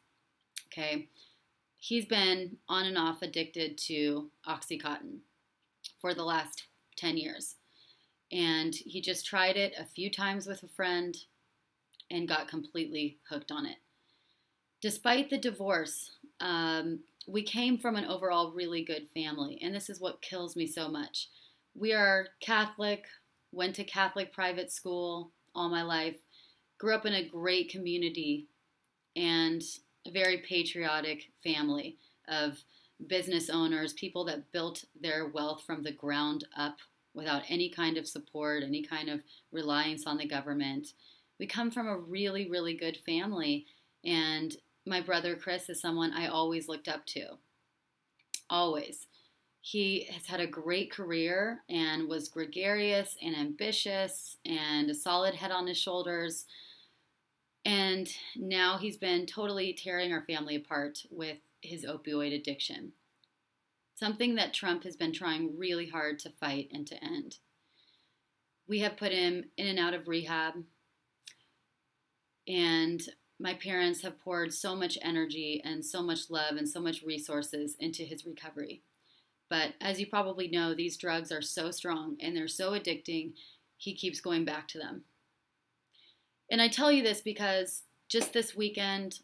Okay? He's been on and off addicted to Oxycontin for the last 10 years. And he just tried it a few times with a friend and got completely hooked on it. Despite the divorce, we came from an overall really good family, and this is what kills me so much. We are Catholic, went to Catholic private school all my life, grew up in a great community, and a very patriotic family of business owners, people that built their wealth from the ground up without any kind of support, any kind of reliance on the government. We come from a really, really good family, and my brother Chris is someone I always looked up to. Always. He has had a great career and was gregarious and ambitious and a solid head on his shoulders. And now he's been totally tearing our family apart with his opioid addiction. Something that Trump has been trying really hard to fight and to end. We have put him in and out of rehab, and my parents have poured so much energy and so much love and so much resources into his recovery. But as you probably know, these drugs are so strong and they're so addicting, he keeps going back to them. And I tell you this because just this weekend,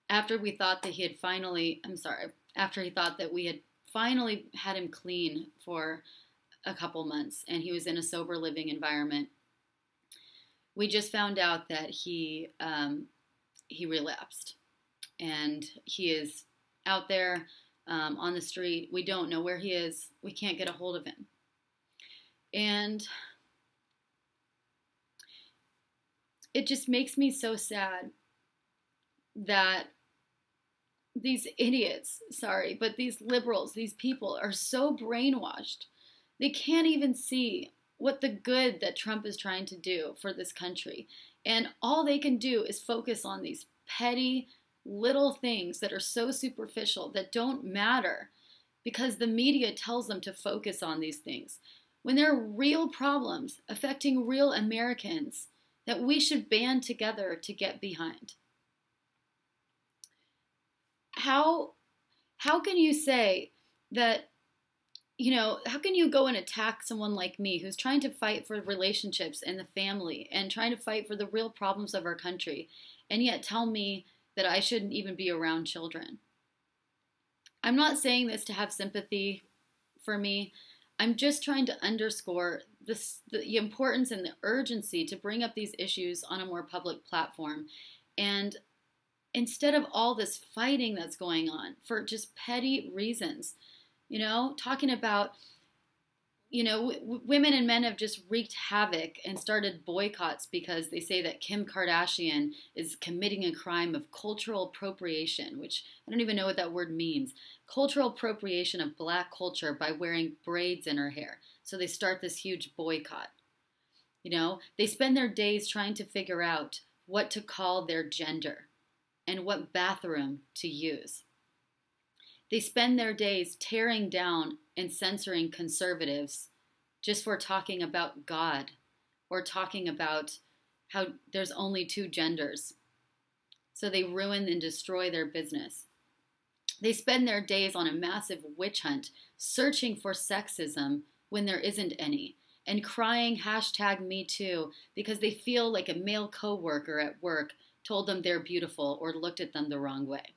after we thought that he thought that we had finally had him clean for a couple months and he was in a sober living environment, we just found out that he relapsed, and he is out there on the street. We don't know where he is. We can't get a hold of him. And it just makes me so sad that these idiots, but these liberals, these people are so brainwashed. They can't even see what the good that Trump is trying to do for this country. And all they can do is focus on these petty little things that are so superficial, that don't matter, because the media tells them to focus on these things, when there are real problems affecting real Americans that we should band together to get behind. How can you say that, how can you go and attack someone like me who's trying to fight for relationships and the family and trying to fight for the real problems of our country, and yet tell me that I shouldn't even be around children? I'm not saying this to have sympathy for me. I'm just trying to underscore the importance and the urgency to bring up these issues on a more public platform. And instead of all this fighting that's going on for just petty reasons, talking about, women and men have just wreaked havoc and started boycotts because they say that Kim Kardashian is committing a crime of cultural appropriation, which I don't even know what that word means. Cultural appropriation of black culture by wearing braids in her hair. So they start this huge boycott. They spend their days trying to figure out what to call their gender and what bathroom to use. They spend their days tearing down and censoring conservatives just for talking about God or talking about how there's only two genders. So they ruin and destroy their business. They spend their days on a massive witch hunt searching for sexism when there isn't any, and crying #MeToo because they feel like a male coworker at work told them they're beautiful or looked at them the wrong way.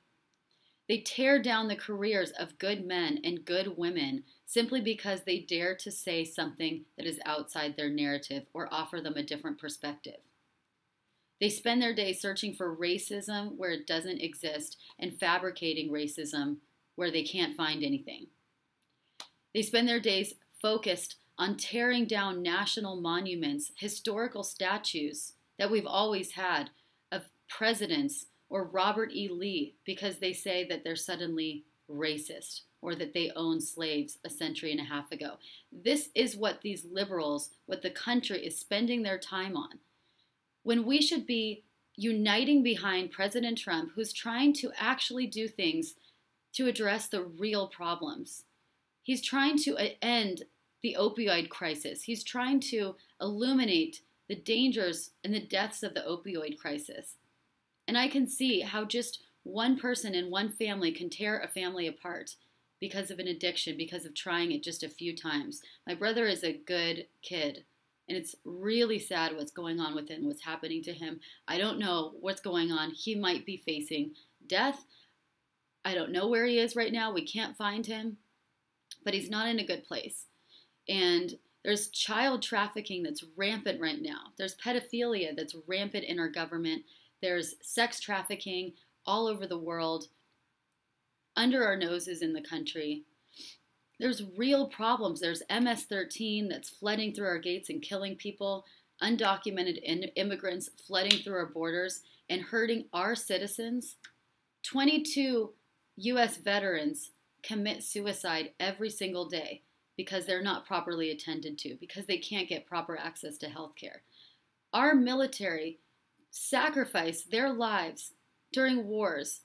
They tear down the careers of good men and good women simply because they dare to say something that is outside their narrative or offer them a different perspective. They spend their days searching for racism where it doesn't exist and fabricating racism where they can't find anything. They spend their days focused on tearing down national monuments, historical statues that we've always had of presidents or Robert E. Lee because they say that they're suddenly racist or that they owned slaves a century and a half ago. This is what these liberals, what the country is spending their time on. When we should be uniting behind President Trump, who's trying to actually do things to address the real problems. He's trying to end the opioid crisis. He's trying to illuminate the dangers and the deaths of the opioid crisis. And I can see how just one person in one family can tear a family apart because of an addiction, because of trying it just a few times. My brother is a good kid, and it's really sad what's going on with him, what's happening to him. I don't know what's going on. He might be facing death. I don't know where he is right now. We can't find him, but he's not in a good place. And there's child trafficking that's rampant right now. There's pedophilia that's rampant in our government. There's sex trafficking all over the world, under our noses in the country. There's real problems. There's MS-13 that's flooding through our gates and killing people, undocumented immigrants flooding through our borders and hurting our citizens. 22 U.S. veterans commit suicide every single day because they're not properly attended to, because they can't get proper access to health care. Our military sacrifice their lives during wars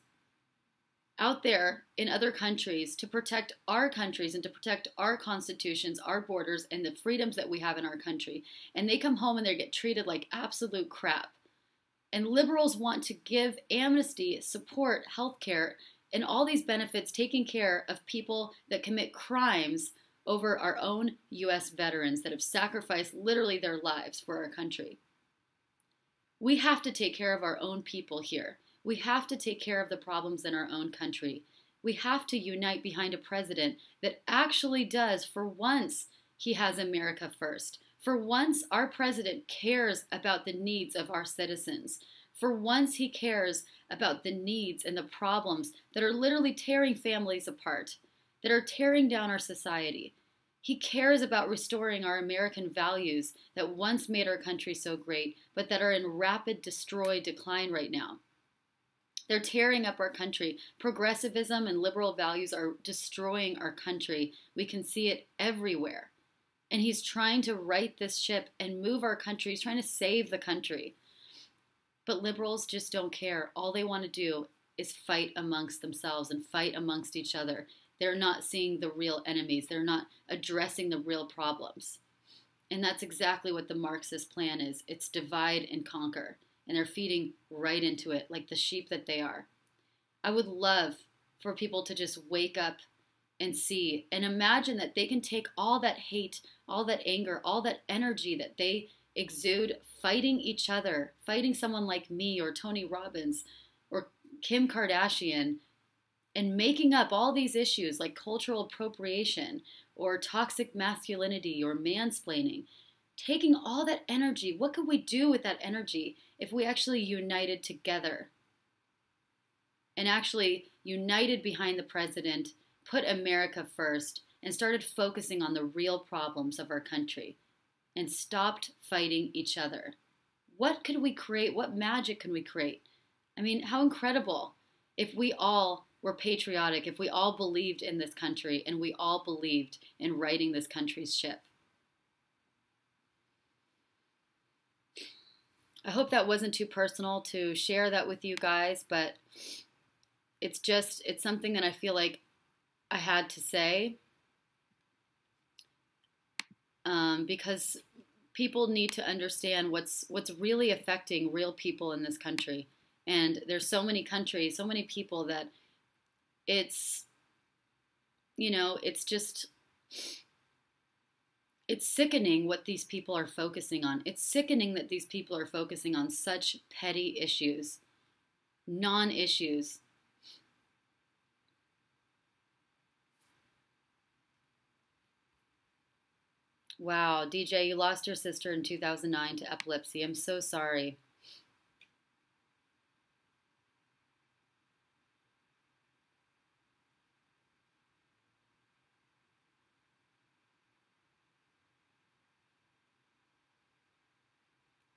out there in other countries to protect our countries and to protect our constitutions, our borders, and the freedoms that we have in our country. And they come home and they get treated like absolute crap. And liberals want to give amnesty, support, health care, and all these benefits taking care of people that commit crimes over our own U.S. veterans that have sacrificed literally their lives for our country. We have to take care of our own people here. We have to take care of the problems in our own country. We have to unite behind a president that actually does, for once, he has America first. For once, our president cares about the needs of our citizens. For once, he cares about the needs and the problems that are literally tearing families apart, that are tearing down our society. He cares about restoring our American values that once made our country so great, but that are in rapid decline right now. They're tearing up our country. Progressivism and liberal values are destroying our country. We can see it everywhere. And he's trying to right this ship and move our country. He's trying to save the country. But liberals just don't care. All they want to do is fight amongst themselves and fight amongst each other. They're not seeing the real enemies. They're not addressing the real problems. And that's exactly what the Marxist plan is. It's divide and conquer. And they're feeding right into it like the sheep that they are. I would love for people to just wake up and see and imagine that they can take all that hate, all that anger, all that energy that they exude fighting each other, fighting someone like me or Tony Robbins or Kim Kardashian, and making up all these issues like cultural appropriation or toxic masculinity or mansplaining. taking all that energy, what could we do with that energy if we actually united together and actually united behind the president, put America first, and started focusing on the real problems of our country and stopped fighting each other? What could we create? What magic can we create? I mean, how incredible if we all were patriotic, if we all believed in this country and we all believed in righting this country's ship. I hope that wasn't too personal to share that with you guys, but it's something that I feel like I had to say because people need to understand what's really affecting real people in this country. And there's so many countries, so many people that it's sickening what these people are focusing on. It's sickening that these people are focusing on such petty issues, non-issues. Wow, DJ, you lost your sister in 2009 to epilepsy. I'm so sorry.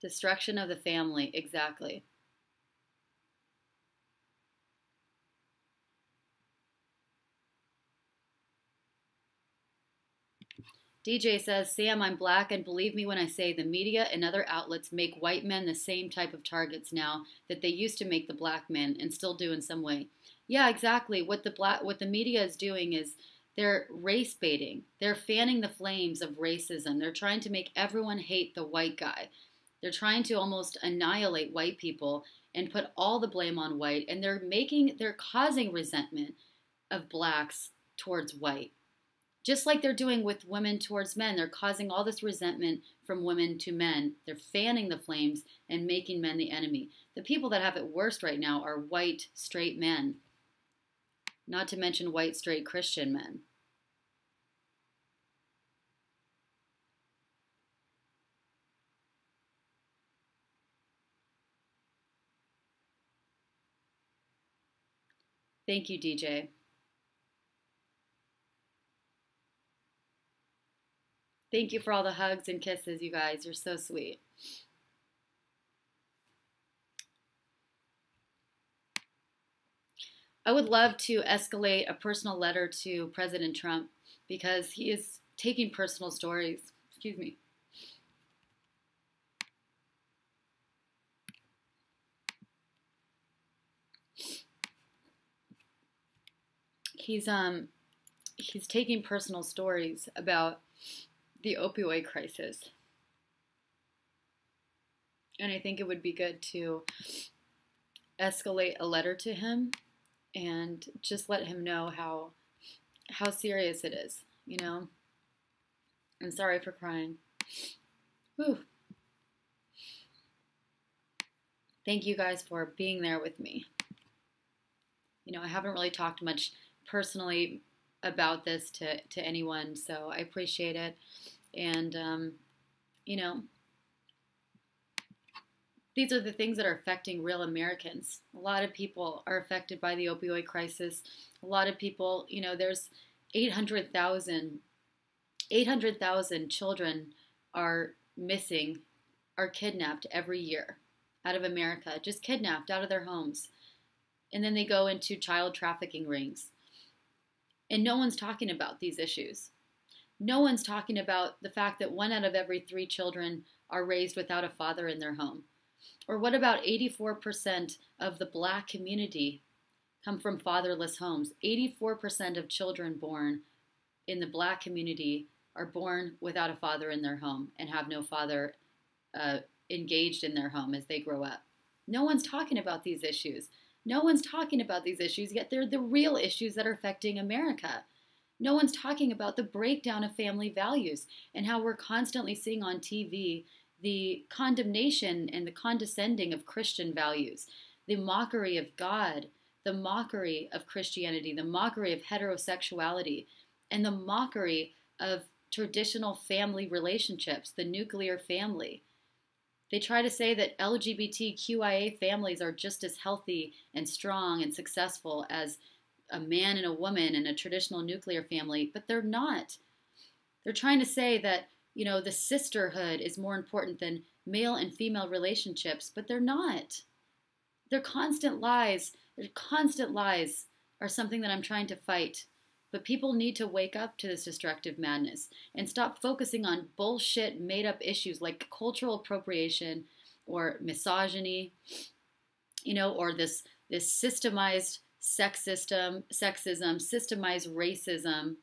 Destruction of the family, exactly. DJ says, Sam, I'm black, and believe me when I say the media and other outlets make white men the same type of targets now that they used to make the black men and still do in some way. Yeah, exactly. What the media is doing is they're race baiting. They're fanning the flames of racism. They're trying to make everyone hate the white guy. They're trying to almost annihilate white people and put all the blame on white, and they're causing resentment of blacks towards white. Just like they're doing with women towards men, they're causing all this resentment from women to men. They're fanning the flames and making men the enemy. The people that have it worst right now are white, straight men, not to mention white, straight Christian men. Thank you, DJ. Thank you for all the hugs and kisses, you guys. You're so sweet. I would love to escalate a personal letter to President Trump because he is taking personal stories. Excuse me. He's taking personal stories about the opioid crisis. And I think it would be good to escalate a letter to him and just let him know how serious it is, you know? I'm sorry for crying. Whew. Thank you guys for being there with me. You know, I haven't really talked much personally about this to anyone, so I appreciate it. And, you know, these are the things that are affecting real Americans. A lot of people are affected by the opioid crisis. A lot of people, you know, there's 800,000 children are missing, are kidnapped every year out of America, just kidnapped out of their homes. And then they go into child trafficking rings. And no one's talking about these issues. No one's talking about the fact that 1 out of every 3 children are raised without a father in their home. Or what about 84% of the black community come from fatherless homes? 84% of children born in the black community are born without a father in their home and have no father engaged in their home as they grow up. No one's talking about these issues. No one's talking about these issues, yet they're the real issues that are affecting America. No one's talking about the breakdown of family values and how we're constantly seeing on TV the condemnation and the condescending of Christian values, the mockery of God, the mockery of Christianity, the mockery of heterosexuality, and the mockery of traditional family relationships, the nuclear family. They try to say that LGBTQIA families are just as healthy and strong and successful as a man and a woman in a traditional nuclear family, but they're not. They're trying to say that, the sisterhood is more important than male and female relationships, but they're not. Their constant lies are something that I'm trying to fight. But people need to wake up to this destructive madness and stop focusing on bullshit made up issues like cultural appropriation or misogyny, or this systemized sexism, systemized racism,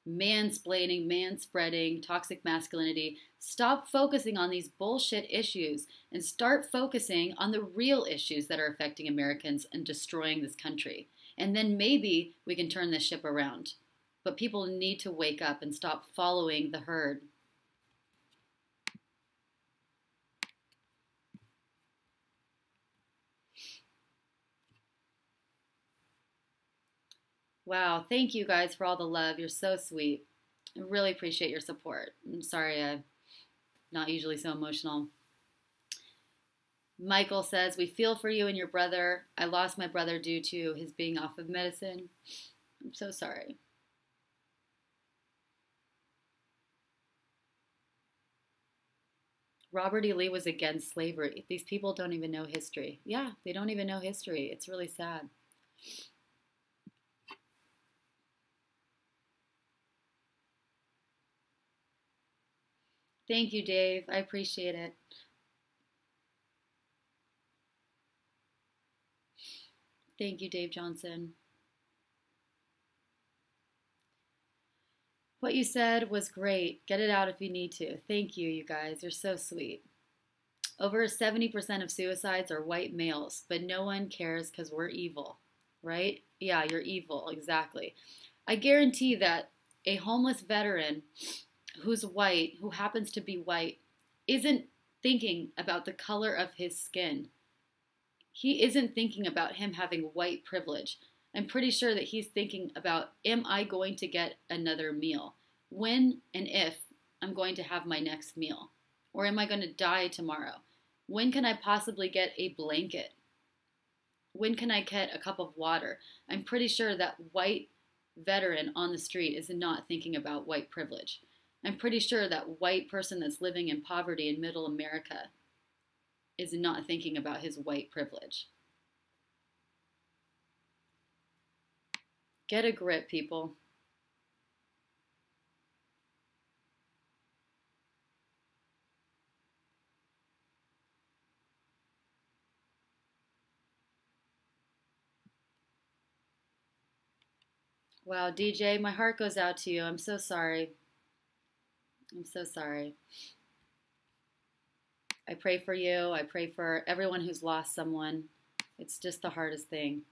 mansplaining, manspreading, toxic masculinity. Stop focusing on these bullshit issues and start focusing on the real issues that are affecting Americans and destroying this country. And then maybe we can turn this ship around. But people need to wake up and stop following the herd. Wow, thank you guys for all the love. You're so sweet. I really appreciate your support. I'm sorry I'm not usually so emotional. Michael says, we feel for you and your brother. I lost my brother due to his being off of medicine. I'm so sorry. Robert E. Lee was against slavery. These people don't even know history. Yeah, they don't even know history. It's really sad. Thank you, Dave. I appreciate it. Thank you, Dave Johnson. What you said was great. Get it out if you need to. Thank you, you guys. You're so sweet. Over 70% of suicides are white males, but no one cares because we're evil, right? Yeah, you're evil, exactly. I guarantee that a homeless veteran who's white, who happens to be white, isn't thinking about the color of his skin. He isn't thinking about him having white privilege. I'm pretty sure that he's thinking about, am I going to get another meal? When and if I'm going to have my next meal? Or am I going to die tomorrow? When can I possibly get a blanket? When can I get a cup of water? I'm pretty sure that white veteran on the street is not thinking about white privilege. I'm pretty sure that white person that's living in poverty in middle America is not thinking about his white privilege. Get a grip, people. Wow, DJ, my heart goes out to you. I'm so sorry. I'm so sorry. I pray for you. I pray for everyone who's lost someone. It's just the hardest thing.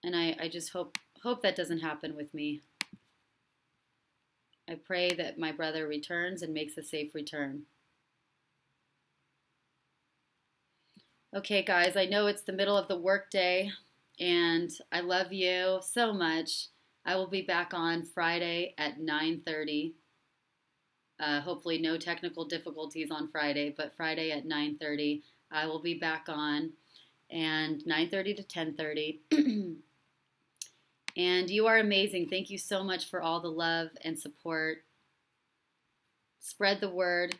And I just hope that doesn't happen with me. I pray that my brother returns and makes a safe return. Okay, guys, I know it's the middle of the workday, and I love you so much. I will be back on Friday at 9:30. Hopefully no technical difficulties on Friday, but Friday at 9:30 I will be back on, and 9:30 to 10:30. And you are amazing. Thank you so much for all the love and support. Spread the word.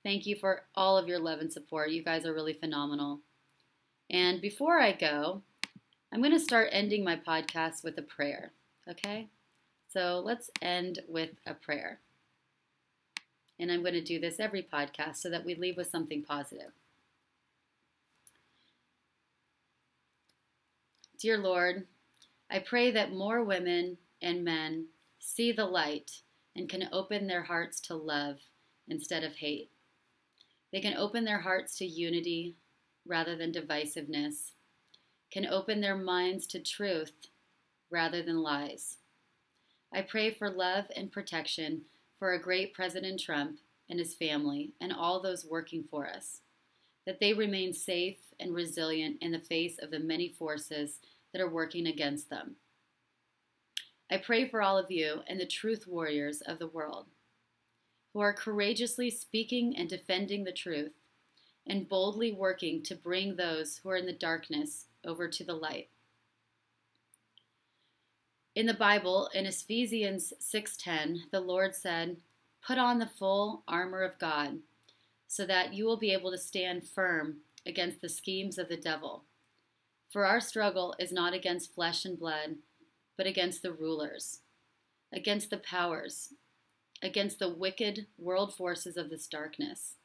Thank you for all of your love and support. You guys are really phenomenal. And before I go, I'm going to start ending my podcast with a prayer, okay? So let's end with a prayer. And I'm going to do this every podcast so that we leave with something positive. Dear Lord, I pray that more women and men see the light and can open their hearts to love instead of hate. They can open their hearts to unity rather than divisiveness, can open their minds to truth rather than lies. I pray for love and protection for our great President Trump and his family and all those working for us, that they remain safe and resilient in the face of the many forces that are working against them. I pray for all of you and the truth warriors of the world who are courageously speaking and defending the truth and boldly working to bring those who are in the darkness over to the light. In the Bible, in Ephesians 6:10, the Lord said, "Put on the full armor of God, so that you will be able to stand firm against the schemes of the devil. For our struggle is not against flesh and blood, but against the rulers, against the powers, against the wicked world forces of this darkness,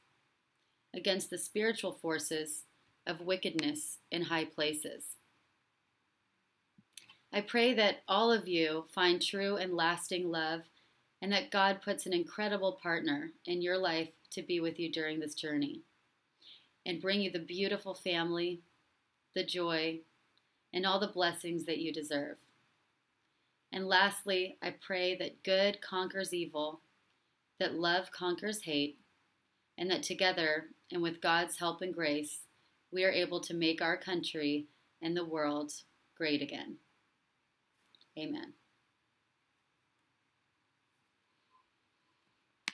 against the spiritual forces of wickedness in high places." I pray that all of you find true and lasting love, and that God puts an incredible partner in your life to be with you during this journey and bring you the beautiful family, the joy, and all the blessings that you deserve. And lastly, I pray that good conquers evil, that love conquers hate, and that together and with God's help and grace, we are able to make our country and the world great again. Amen.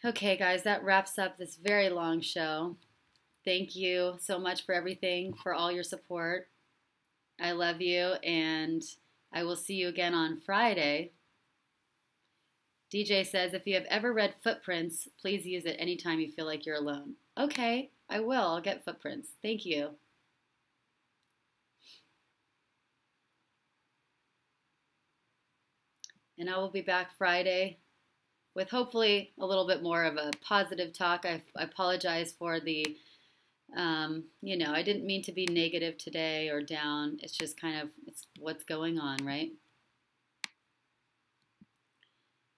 Okay, guys, that wraps up this very long show. Thank you so much for everything, for all your support. I love you, and I will see you again on Friday. DJ says, if you have ever read Footprints, please use it anytime you feel like you're alone. Okay, I will. I'll get Footprints. Thank you. And I will be back Friday with hopefully a little bit more of a positive talk. I apologize for the, I didn't mean to be negative today or down. It's just it's what's going on, right?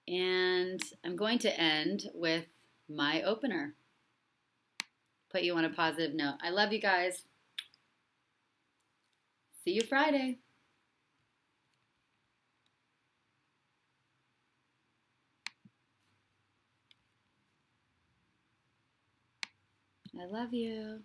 And I'm going to end with my opener. Put you on a positive note. I love you guys. See you Friday. I love you.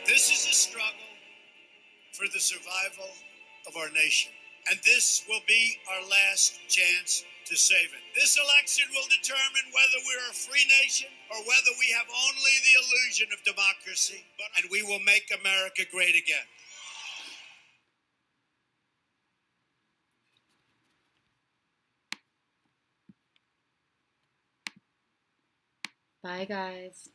This is a struggle for the survival of our nation. And this will be our last chance to save it. This election will determine whether we're a free nation or whether we have only the illusion of democracy, and we will make America great again. Bye, guys.